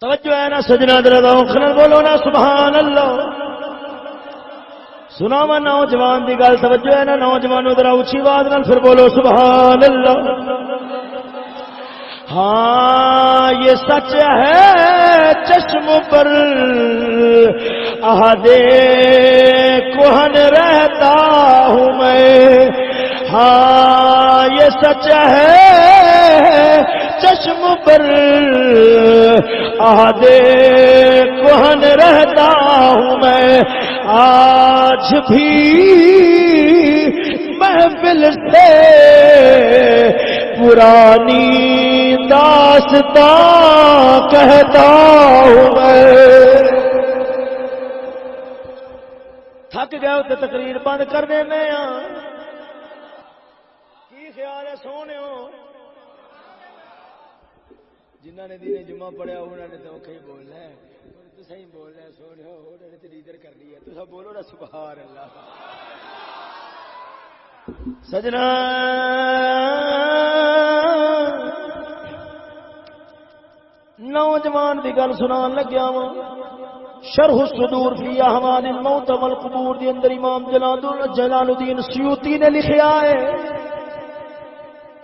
Speaker 1: توجہ ہے نا سجنا دردا خلل بولو نا سبحان اللہ۔ سنا وا نوجوان دی گل، توجہ ہے نا نوجوانوں ذرا اونچی آواز نال پھر بولو سبحان اللہ۔ ہاں یہ سچ ہے چشم پر عہدے کہن رہتا ہوں میں، ہاں یہ سچ ہے چشم پر عہدے کہن رہتا ہوں میں، آج بھی محفل سے پرانی داستان کہتا ہوں میں۔ تھک گئے تو تقریر بند کر دینے کی خیال ہے سونے ہو؟ جنہوں نے دین جمعہ پڑھیا انہوں نے تو اوکھے ہی بولنا ہے، تو صحیح بولنا ہے سونے ہو، انہوں نے تو لیڈر کر لیا، تو سب بولو نا سبحان اللہ۔ سجنا نوجوان دی گل سنان لگیا وا، شرح الصدور فی احوال الموت والقبور دی اندر امام جلال الدین سیوطی نے لکھیا ہے،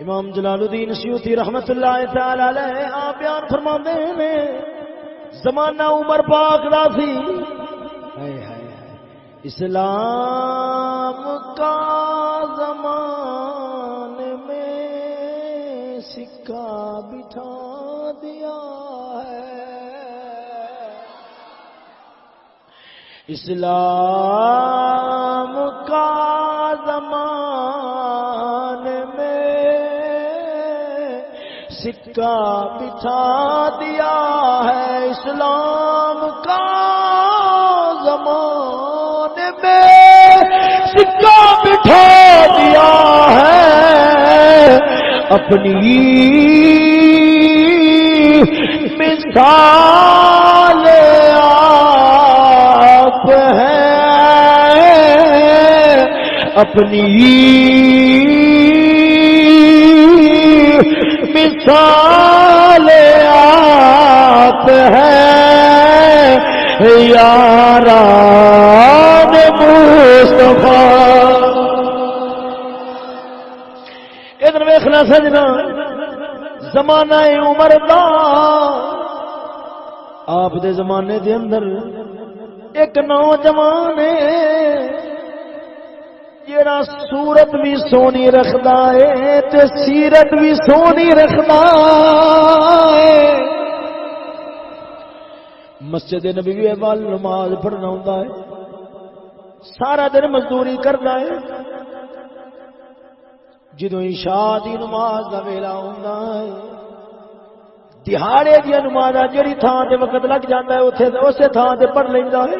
Speaker 1: امام جلال الدین سیوطی رحمت اللہ تعالی علیہ آپ بیان فرماندے ہیں زمانہ عمر پاک دا سی، اسلام کا زمانے میں سکہ بٹھا دیا ہے، اسلام کا زمانے میں سکہ بچھا دیا ہے اسلام کا زمانے میں، سکہ بٹھا دیا ہے اپنی مثال آپ ہے، اپنی مثال آپ ہے یاران مصطفیٰ۔ ادھر ویکھنا سجنا، زمانہ عمر دا، آپ دے زمانے دے اندر ایک نوجوان ہے جیڑا صورت بھی سونی رکھدا ہے تے سیرت بھی سونی رکھدا ہے، مسجد نبوی وال نماز پڑھنا ہوندا ہے، سارا دن مزدوری کردا ہے، جدوں عشاء دی نماز دا ویلا ہوندا ہے، دہاڑے دی نماز جڑی تھان تے وقت لگ جاندا ہے اوتھے اسے تھان تے پڑھ لیندا ہے،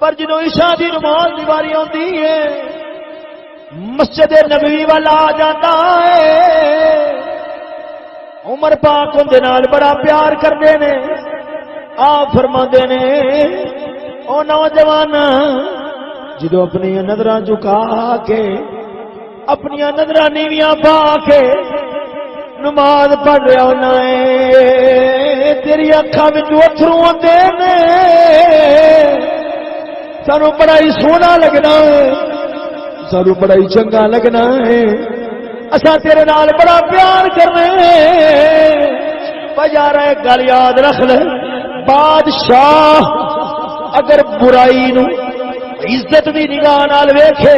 Speaker 1: پر جدوں عشاء دی نماز دی واری آندی ہے مسجد نبوی والا آ جاتا ہے، عمر پاک اندے نال بڑا پیار کردے نے، آپ فرماندے نے او نوجوان جدوں اپنی نظراں جھکا کے اپنی نظراں نیویاں پا کے نماز پڑھ رہا ہونا ہے، تیری اکھاں وچ اتھرو آندے نے، سانو بڑا ہی سونا لگنا ہے، سانو بڑا ہی چنگا لگنا ہے، اساں تیرے نال بڑا پیار کرنے یار ایک گل یاد رکھ لے، بادشاہ اگر برائی نو عزت دی نگاہ نال ویکھے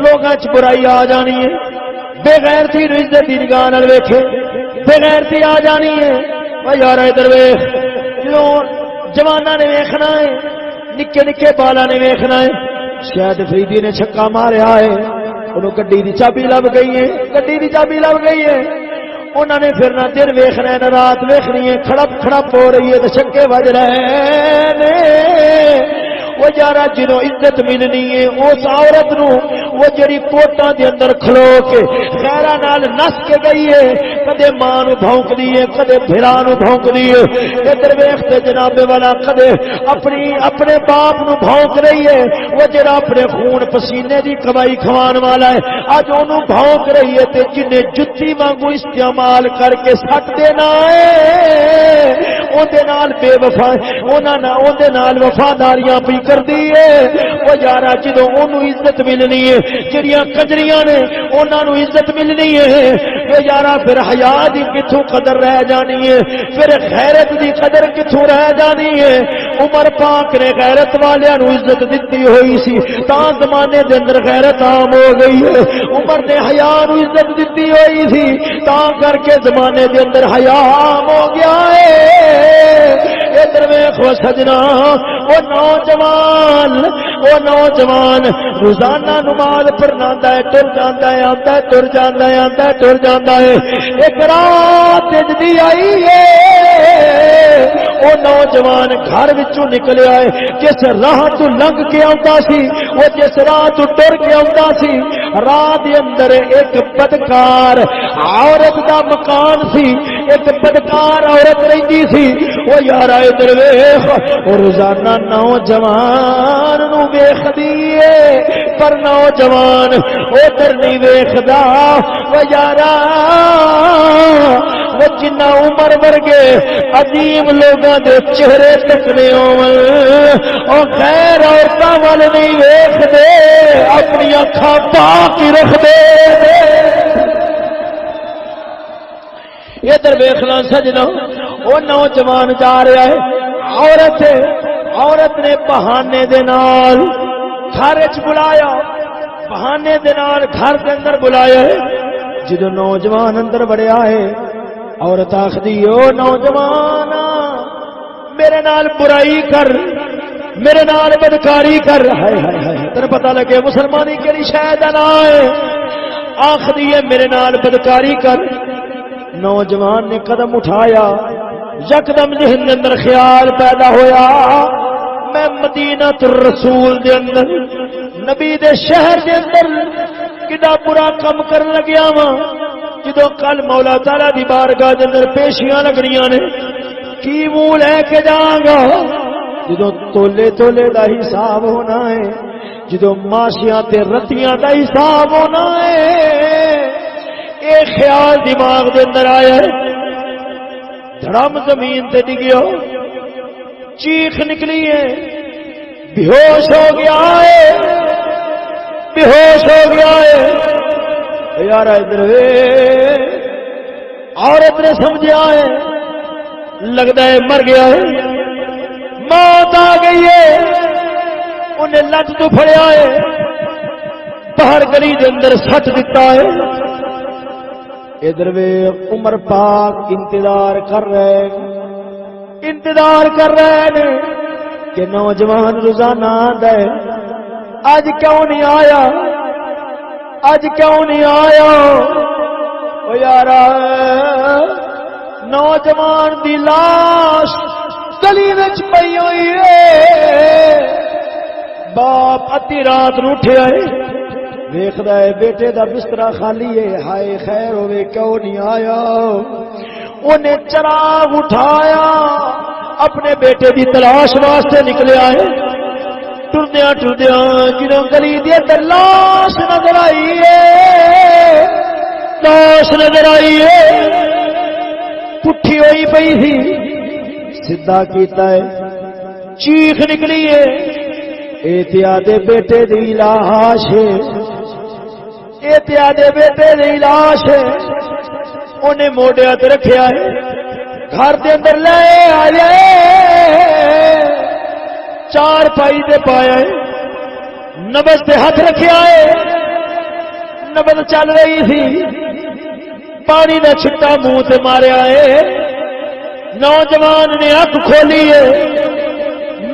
Speaker 1: لوگاں چ برائی آ جانی ہے، بے غیرتی نو عزت دی نگاہ نال ویکھے بے غیرتی آ جانی ہے۔ یار ادھر ویکھ، جدوں جواناں نے ویکھنا ہے، نکے نکے بالا نے ویکھنا ہے، شاید فریدی نے چھکا ماریا ہے، انہوں گڈی دی چابی لب گئی ہے، گڈی دی چابی لب گئی ہے، انہوں نے پھر نہ دن ویکھنا ہے نہ رات ویکھنی ہے، کھڑپ کھڑپ ہو رہی ہے تو چھکے بج رہے ہیں۔ وہ یارا جنوں عزت ملنی ہے اس عورت نو، وہ جڑی کوٹاں دے اندر کھلو کے خیرہ نال نس کے گئی ہے، کدے ماں نو بھونک دی ہے، کدے بھرا نو بھونک دی ہے، ادھر ویکھتے جناب والا کدے اپنے باپ نو بھونک رہی ہے، وہ جڑا اپنے خون پسینے دی کمائی کھوان والا ہے اج اونوں بھونک رہی ہے، تے جنے جُتی وانگو استعمال کر کے سٹ دینا ہے اودے نال بے وفا اودے نال وفاداریاں پی کردی ہے۔ وہ یارا جدوں اونوں عزت ملنی ہے، جڑیاں کجریاں نے انہاں نوں عزت ملنی ہے، وہ یارا پھر حیا دی کتھوں قدر رہ جانی ہے، پھر غیرت دی قدر کتھوں رہ جانی ہے۔ عمر پاک نے غیرت والیاں نوں عزت دتی ہوئی سی تاں زمانے دے اندر غیرت عام ہو گئی ہے، عمر نے حیا نوں عزت دتی ہوئی سی تاں کر کے زمانے دے اندر حیا عام ہو گیا ہے۔ ادھر ویکھو سجنا، وہ نوجوان روزانہ نماز پڑھنا ہے، ٹر جاتا ہے، آتا ہے ٹر جاتا ہے، آتا ہے ٹر جاتا ہے۔ ایک رات دی آئی ہے، وہ نوجوان گھر وچوں نکلیا ہے، جس راہ تو لنگ کے آتا سی، وہ جس راہ تو ٹر کے آتا سی، راہ دے اندر ایک بدکار عورت دا مکان سی، ایک بدکار عورت رہندی سی۔ وہ یارا ادھر ویکھ، روزانہ نوجوان نو ویکھدی ہے پر نوجوان ادھر نہیں ویکھدا۔ وہ یارا وہ جنہ عمر ورگے عظیم لوگاں دے چہرے تکنے ہون او خیر عورتاں وال نہیں ویکھدے، اپنی اکھاں پاک ہی رکھدے۔ ادھر ویکھنا سجنا، وہ نوجوان جا رہا ہے، عورت نے بہانے دے نال گھر وچ بلایا، بہانے دے نال گھر دے اندر بلایا ہے۔ جدوں نوجوان اندر بڑیا ہے، عورت آخدی او نوجوان میرے نال برائی کر، میرے نال بدکاری کر، ہائے ہائے ہائے تینوں پتہ لگے مسلمانی کیڑی شے دا نام ہے۔ آخدی ہے میرے نال بدکاری کر، نوجوان نے قدم اٹھایا، یکدم ذہن کے اندر خیال پیدا ہویا میں مدینہ الرسول دے اندر نبی دے شہر دے اندر کڈا برا کم کرن لگیا وا، جدوں کل مولا تعالی دی بارگاہ دے اندر پیشیاں لگنیاں نے کی منہ لے کے جاواں گا، جدوں تولے تولے دا حساب ہونا ہے، جدوں ماشیاں تے رتیاں دا حساب ہونا ہے، اے خیال دماغ دے اندر آیا، دھڑم زمین تے ڈگیا، چیخ نکلی ہے، بے ہوش ہو گیا ہے، بے ہوش ہو گیا ہے، یار ادھر عورت نے سمجھا ہے لگتا ہے مر گیا ہے، موت آ گئی ہے، انہیں لت تو پھڑیا ہے، باہر گلی دے اندر سٹ دیتا ہے، ادھر عمر پاک انتظار کر رہے ہیں کہ نوجوان روزانہ آتا ہے، اج کیوں نہیں آیا، اج کیوں نہیں آیا، او یارا نوجوان دی لاش گلی وچ پئی ہوئی ہے، باپ ادھی رات نو اٹھیا ہے، ویکھدا ہے بیٹے دا بستر خالی ہے، ہائے خیر ہوے کیوں نہیں آیا، انہیں چراغ اٹھایا اپنے بیٹے دی تلاش واسطے نکلیا ہے، ٹردیاں ٹردیاں جدوں گلی دی اندر لاش نظر آئی ہے، لاش نظر آئی ہے، پٹھی ہوئی پئی تھی، سیدھا کیتا ہے، چیخ نکلی ہے، احتیاط بیٹے دی لاش ہے، احتیاط بیٹے دی لاش ہے، انہیں موڈیا تے رکھیا ہے، گھر دے اندر لے آئے، چار پائی دے پایا ہے، نبض تے ہاتھ رکھیا ہے، نبض چل رہی تھی، پانی دا چھٹا منہ تے ماریا ہے، نوجوان نے اکھ کھولی ہے،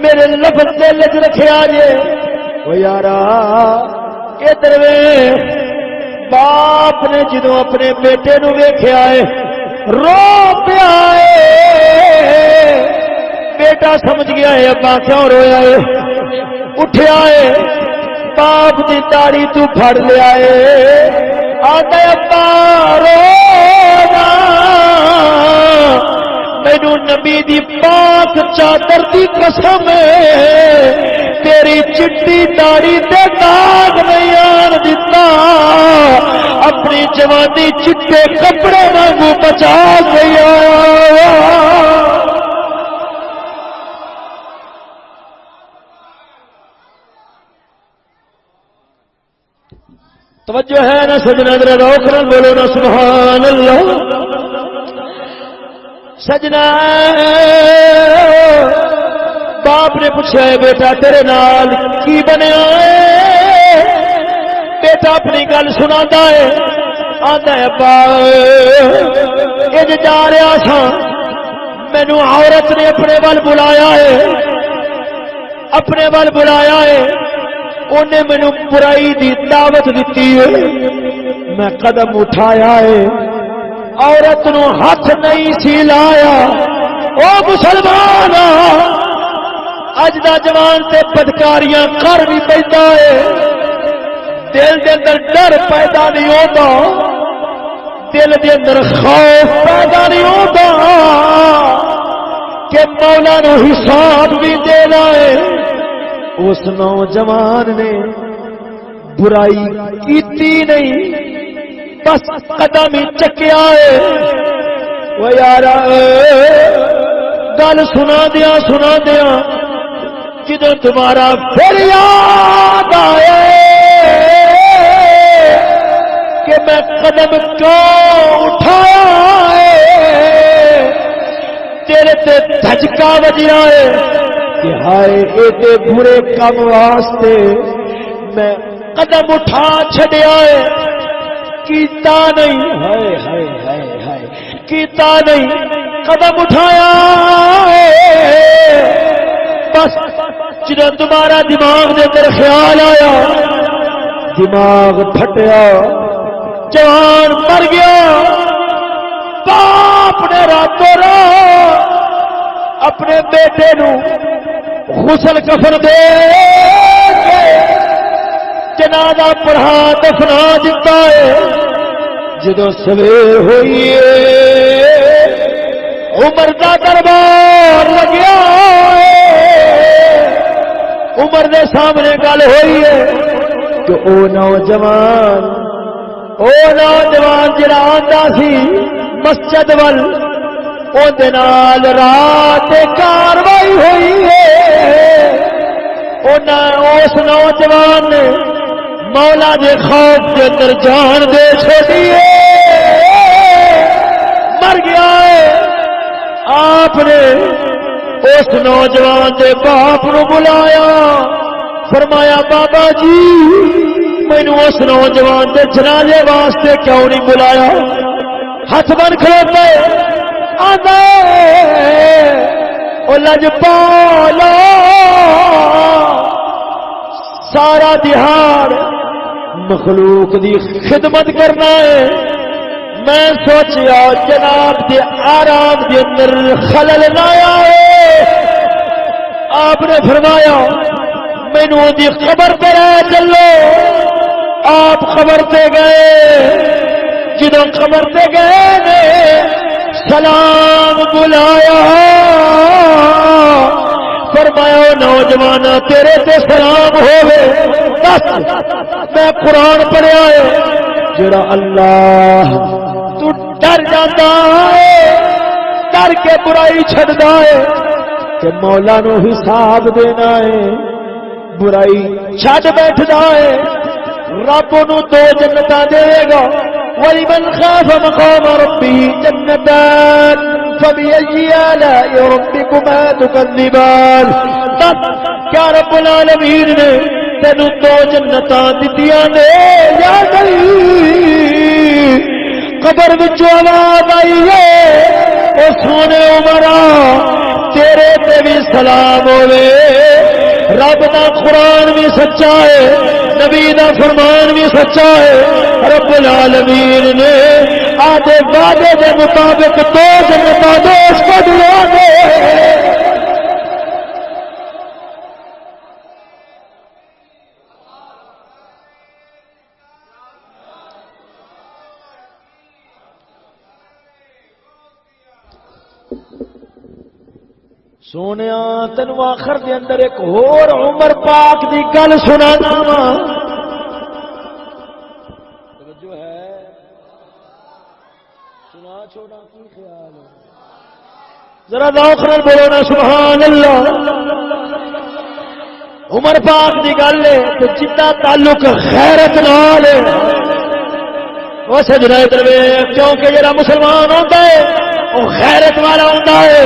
Speaker 1: میرے لفظ دل چ رکھیا جے، او یارا ادھر باپ نے جدوں اپنے بیٹے نو ویکھیا ہے رو پیا ہے، بیٹا سمجھ گیا ہے ابا کیوں رویا ہے، اٹھیا ہے، باپ دی داڑھی تو پھڑ لیا ہے، آتا ابا رونا، مینوں نبی دی پاک چادر دی قسم ہے، تیری چٹی داڑھی تے داغ نہیں آن دیتا، اپنی جوانی چٹے کپڑے وانگو بچا گیا، توجہ ہے نا سجنا ذرا روک کر بولو نا سبحان اللہ، سجنا باپ نے پوچھا ہے بیٹا تیرے نال کی بنیا ہے، بیٹا اپنی گل سناتا ہے، آتا ہے ابا اج جا رہا سا، مینو عورت نے اپنے ول بلایا ہے، اپنے ول بلایا ہے، انہیں مینو برائی دی دعوت دیتی ہے، میں قدم اٹھایا ہے، عورت نو ہاتھ نہیں سی لایا، او مسلمان اج دا جوان تے بدکاریاں کر بھی پیندا ہے، دل دے اندر ڈر پیدا نہیں ہوتا، دل دے اندر خوف پیدا نہیں ہوتا کہ مولا نو حساب بھی دینا ہے، اس نوجوان نے برائی کیتی نہیں، بس قدم ہی چکیا ہے، وہ یارا گل سنا دیا جدوں تمہارا پھر یاد آئے کہ میں قدم کیوں اٹھایا ہے، تیرے تے دھچکا بجیا ہے کہ ہائے ایڈے برے کام واسطے میں قدم اٹھا چھڈیا ہے، کیتا نہیں، ہائے ہائے ہائے ہائے کیتا نہیں، قدم اٹھایا ہے، بس جدوں تمہارا دماغ دے اندر خیال آیا، دماغ پھٹیا، جوان مر گیا، باپ نے راتوں رات اپنے بیٹے نو غسل کفن دے کے جنازہ پڑھا دفنا دیتا ہے. جدو سویر ہوئی عمر دا دربار لگیا عمر دے سامنے گل ہوئی ہے کہ او نوجوان جڑا آندا سی مسجد ول اودے نال رات کاروائی ہوئی ہے. اس نوجوان نے مولا دے خوف کے اندر جان دے چھوڑی مر گیا ہے. آپ نے اس نوجوان دے باپ نو بلایا فرمایا بابا جی مینو اس نوجوان دے جنازے واسطے کیوں نہیں بلایا؟ ہاتھ بن کھڑوتا آدھا او لجپالا سارا دہاڑ مخلوق دی خدمت کرنا ہے. میں سوچیا جناب دے آرام دے اندر خلل نہ آئے. آپ نے فرمایا مینو دی خبر پہ رہ چلو. آپ خبر تے گئے. جدوں خبر تے گئے نے سلام بلایا فرمایا نوجوان تیرے تے سلام ہوے بس میں قرآن پڑھیا ہے جڑا اللہ تو ڈر جاتا ہے ڈر کے برائی چھڑدا ہے کہ مولا نو حساب دینا ہے برائی چھڈ بیٹھدا ہے رب نو دو جنتاں دے گا. وَلِمَنْ خَافَ مَقَامَ رَبِّهِ جَنَّتَانِ فَبِأَيِّ آلَاءِ رَبِّكُمَا تُكَذِّبَانِ. کیا رب العالمین نے تینوں دو جنتاں دتیاں نے یا نہیں؟ قبر وچ آواز آئی ہے او سونے عمرا تیرے تے بھی سلام ہوے. رب دا قرآن بھی سچا ہے نبی دا فرمان بھی سچا ہے. رب العالمین نے آدھے وعدے دے مطابق دو جنتاں دوست کو دیا دے. سونیا تینو آخر دے اندر ایک اور عمر پاک دی گل سنانا وا. توجہ ہے سنا چھوڑا کی خیال ہے ذرا ذوق نال بولو نا سبحان اللہ. عمر پاک دی گل ہے تے جدا تعلق غیرت نال ہے. او سجنا ادھر ویکھ کیونکہ جڑا مسلمان ہوندا ہے وہ غیرت والا ہوتا ہے.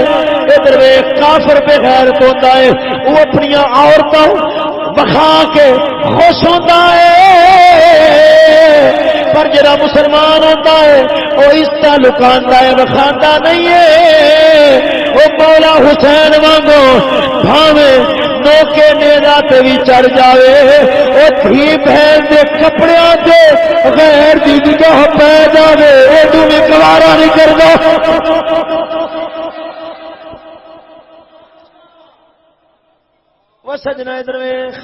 Speaker 1: ادھر کافر بے غیرت ہوتا ہے وہ اپنی عورتوں بخا کے خوش ہوتا ہے پر جڑا مسلمان ہوتا ہے وہ اس کا لکاندا ہے بخاندہ نہیں ہے. وہ مولا حسین وانگو بھاوے نوکے نیرا تے بھی چڑھ جاوے وہ دھی بہن دے کپڑیاں تے غیر دی نگاہ پہ جاوے ایڈو بھی گوارا نہیں کردا. وہ سجنا ادھر ویکھ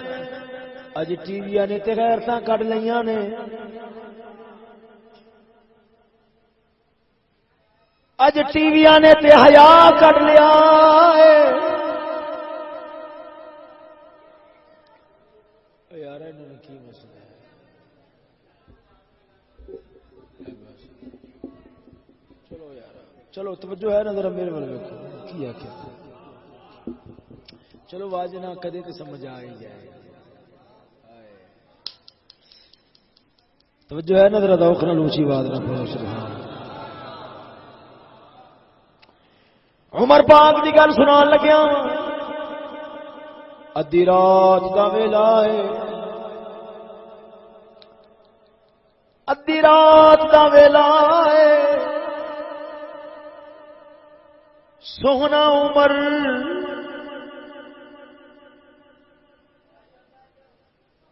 Speaker 1: اج ٹی وی نے تے غیرتاں کڈ لیاں نے. اج ٹی وی نے تے حیا کڈ لیا ہے. یار انہاں کی مسئلہ ہے چلو یار چلو توجہ ہے نا ذرا میرے ول ویکھو کی آکھیا. چلو واجب نہ کدے تے سمجھ آ ہی جائے. توجہ ہے نا ذرا ذوق نال اونچی آواز نہ پڑھو سبحان. عمر پاک دی گل سنان لگیا ادھی رات دا ویلا ہے. ادھی رات دا ویلا ہے. سونا عمر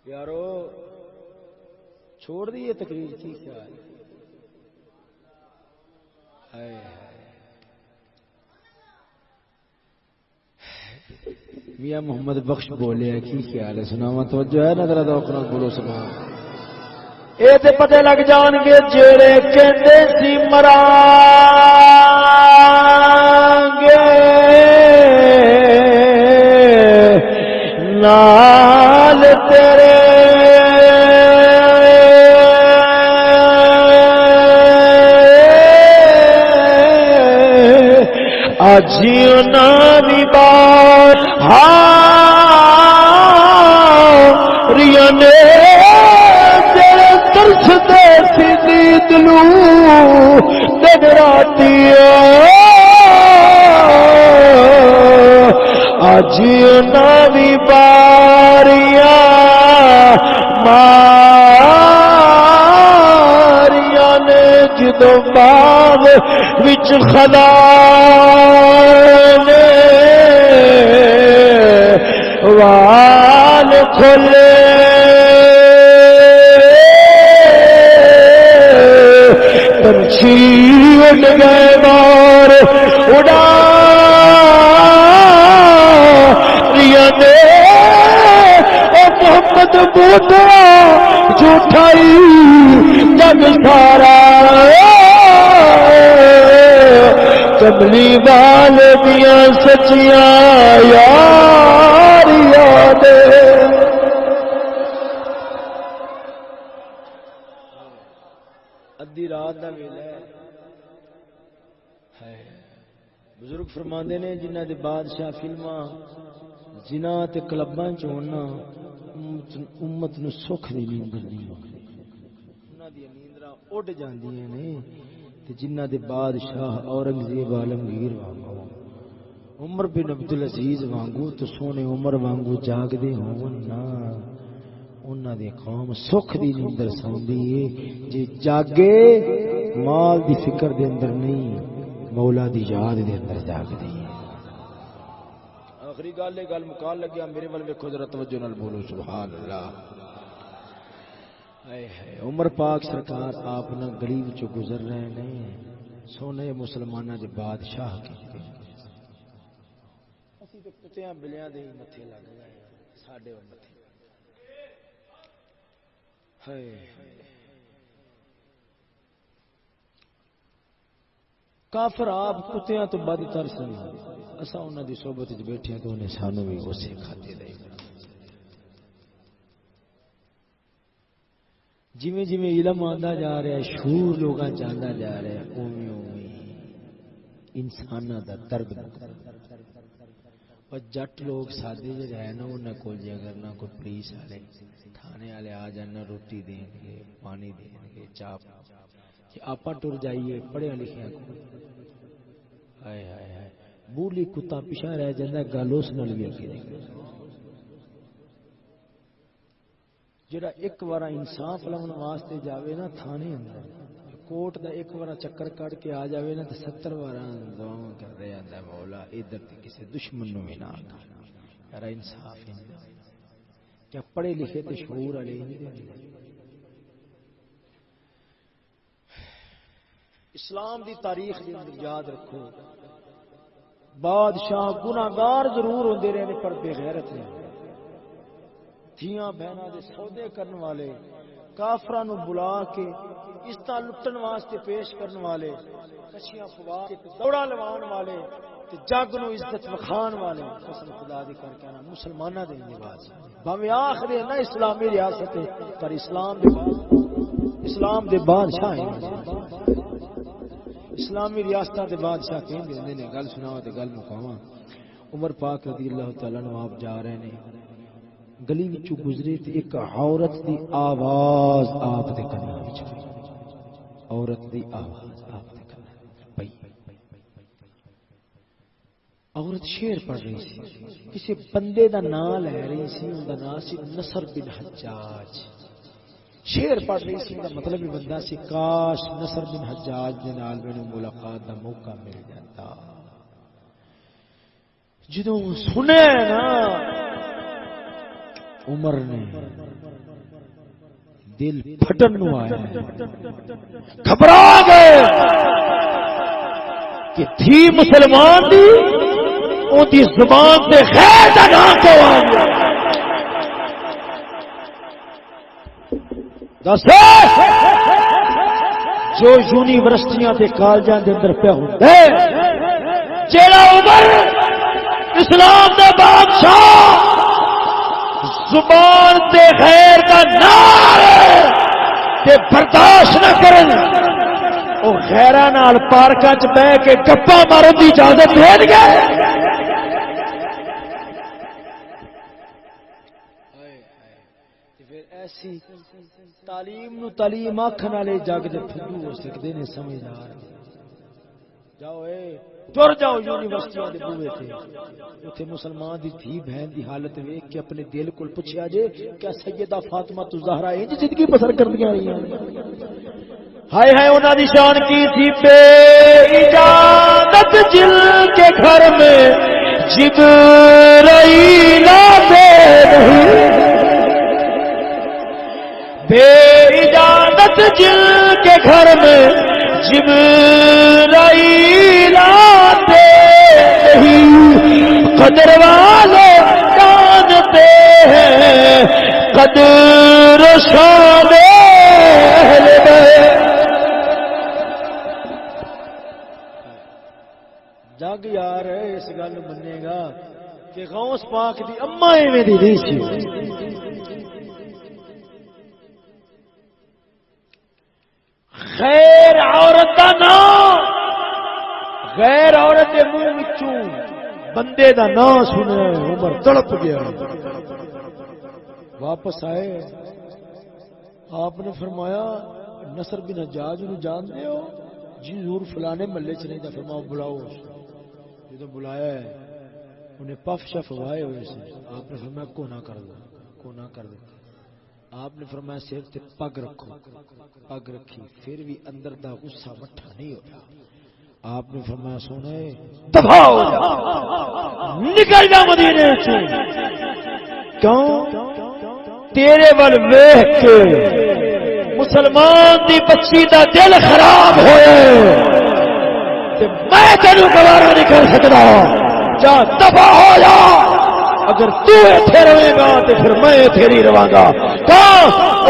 Speaker 1: یارو چھوڑ دیے تقریر کی خیال میاں محمد بخش بولے کی خیال ہے سناواں توجہ ہے نظر دوکنا بولو سبحان اے تے پتہ لگ جان گے جڑے کہندے سی مران گے نال تیرے آجیو نامی بات ریانے تیرے ترس دے سی دلو دگراتی آجیو نامی باریاں ماریاں نے جدو باغ وچ خدا نے وال کھلے پنچھی اڑ گئے بار اڑا محمد بوترا جھوٹائی جگ سارا کملی وال دیا سچیاں یار یاد ادھی رات کا ویلا ہے بزرگ فرماندے نے جنہ دے بادشاہ فلماں زنا تے کلباں چ ہونا امت نو سکھ دی نیندر نہیں ہوندی انہاں دی نیندراں اڑ جاندیاں نے تے جنہ دے بادشاہ اورنگزیب عالمگیر وانگو عمر بن عبدالعزیز وانگو تو سونے عمر وانگو جاگ دے ہون نا انہاں دی قوم سکھ دی نیندر سوندی ہے جے جاگے مال دی فکر دے اندر نہیں مولا دی یاد دے اندر جاگ دی آخری گل گل مکان لگیا میرے ول ویکھو ذرا توجہ نال بولو سبحان اللہ اے عمر پاک سرکار آپ نہ گلی وچوں گزر رہے نے سونے مسلماناں دے بادشاہ کیتے اسی تے کتیاں بلیاں دے متھے لگ گئے ساڈے متھے ہائے کافر آپ کتیاں تو بدتر سن اساں انہاں دی صحبت وچ بیٹھے تو انہیں سانو بھی اسی کھاتے دے جویں جویں علم آندا جا رہا ہے شعور لوگاں چاہندا جا رہا ہے اوویں اوویں انساناں دا درد اور جٹ لوگ سادے جڑے ہیں نا انہاں کول جے اگر نہ کوئی پولیس والے تھانے والے آ جان روٹی دیں گے پانی دیں گے چاپ کہ آپا ٹر جائیے پڑھے لکھے کو ہائے ہائے ہائے بولی کتا پیچھا رہ جاتا گل اس نال بھی اگے جڑا ایک بار انصاف لون واسطے جاوے نا تھانے اندر کوٹ دا ایک بار چکر کٹ کے آ جاوے نا تے 70 بار دعاواں کر رہے آندا مولا ادھر تے کسے دشمن نو بھی نہ آتا یار انصاف ہے کیا پڑھے لکھے تے شعور والے نہیں اسلام دی تاریخ دے اندر یاد رکھو بادشاہ گناہگار ضرور ہوندے رہے پر بے غیرت نہیں دھیاں بہناں دے سودے کرن والے کافراں نو بلا کے عزتاں لٹن واسطے پیش کرن والے کچھیاں پوا کے دوڑا لوان والے تے جگ نو عزت وکھان والے قسم خدا دی کر کے نا مسلماناں دے نواز بھاویں آخری نہ اسلامی ریاست ہے پر اسلام دے بادشاہ ہیں اسلامی ریاستاں دے بادشاہ کہندے ہوندے نے گل سناؤ تے گل مکاواں عمر پاک رضی اللہ تعالی عنہ آپ جا رہے نے گلی وچوں گزرے تے ایک عورت دی آواز آپ دے کاناں وچ پئی عورت دی آواز آپ دے کاناں پئی عورت شعر پڑھ رہی سی کسی بندے دا نام لے رہی سی اون دا نام سی نصر بن حجاج شعر پڑھ رہی سی دا مطلب یہ بندہ سی کاش نصر بن حجاج دے نال مینوں ملاقات دا موقع مل جاتا جدوں سنے نا عمر نے دل پھٹن نو آیا گھبرا گئے کہ تھی مسلمان دی ان دی زبان تے خیر دا نام کیوں آ گیا؟ دس جو یونیورسٹیاں تے کالجاں دے اندر پیا ہوندا ہے جیڑا عمر اسلام دا بادشاہ زبان تے خیر دا نام تے برداشت نہ کرن او خیراں نال پارکاں چ بیٹھ کے گپاں مارن دی اجازت دے گئے. ایسی تعلیم نو تعلیم آکھن والے جگ دے پھدو ہو سکدے نے سمجھدار. جاؤ تر جاؤ یونیورسٹیاں دے بوئے تے اوتھے مسلمان دی تھی بہن دی حالت ویکھ کے اپنے دل کول پوچھیا جے کیا سیدہ فاطمہ الزہرا انج زندگی بسر کردیاں رہیاں؟ ہائے ہائے انہاں دی شان کی تھی بے اجازت جل کے گھر میں جبرائیل آتے نہیں، بے اجازت جل کے گھر میں جبرائیل آتے نہیں، قدر والے جانتے ہیں قدر شان اہل بیت. جگ یار اس گل منے گا کہ غوث پاک دی اما ایویں دی نہیں سی. غیر عورت دا نام غیر عورت دے منہ وچوں بندے دا نام سنیا عمر تڑپ گیا. واپس آئے آپ نے فرمایا نصر بن حجاج نو جانتے ہو؟ جی ضرور فلانے محلے چ نہیں تھا. فرمایا بلاؤ. جدو بلایا ہے انہیں پف شف وائے ہوئے سے. آپ نے فرمایا کو نہ کر دو، کو نہ کر دو. آپ نے فرمایا سر تے پگ رکھو. پگ رکھی پھر بھی اندر دا غصہ مٹھا نہیں ہوتا. آپ نے فرمایا سونے دفع ہو جا، نکل جا مدینے سے. کیوں؟ تیرے ول ویکھ کے مسلمان دی بچی دا دل خراب ہوئے تے میں تینوں گوارا نہیں کر سکتا. جا دفع ہو جا. اگر تو ایتھے رہے گا تو پھر میں ایتھے نہیں رہاں گا. کہاں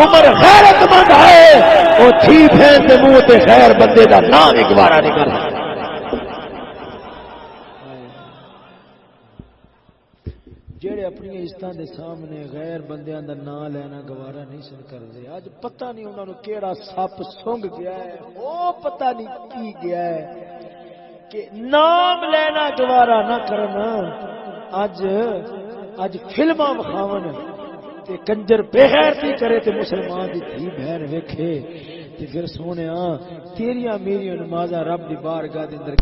Speaker 1: عمر غیرت مند ہے وہ تھی بہن دے منہ تے خیر بندے دا نام ہی گوارا نہیں کر سکتا. جڑے اپنی عزتاں دے سامنے غیر بندیاں دا نام لینا گوارا نہیں سن کردے. اج پتہ نہیں انہاں نو کیڑا سپ سونگ گیا ہے، او پتہ نہیں کی گیا ہے کہ نام لینا گوارا نہ کرنا. اج فلماں وکھاون تے کنجر بے غیرتی کرے تے مسلمان دی دھی بہن ویکھے تے پھر سونیا تیریاں میریاں نمازاں رب دی بارگاہ دے اندر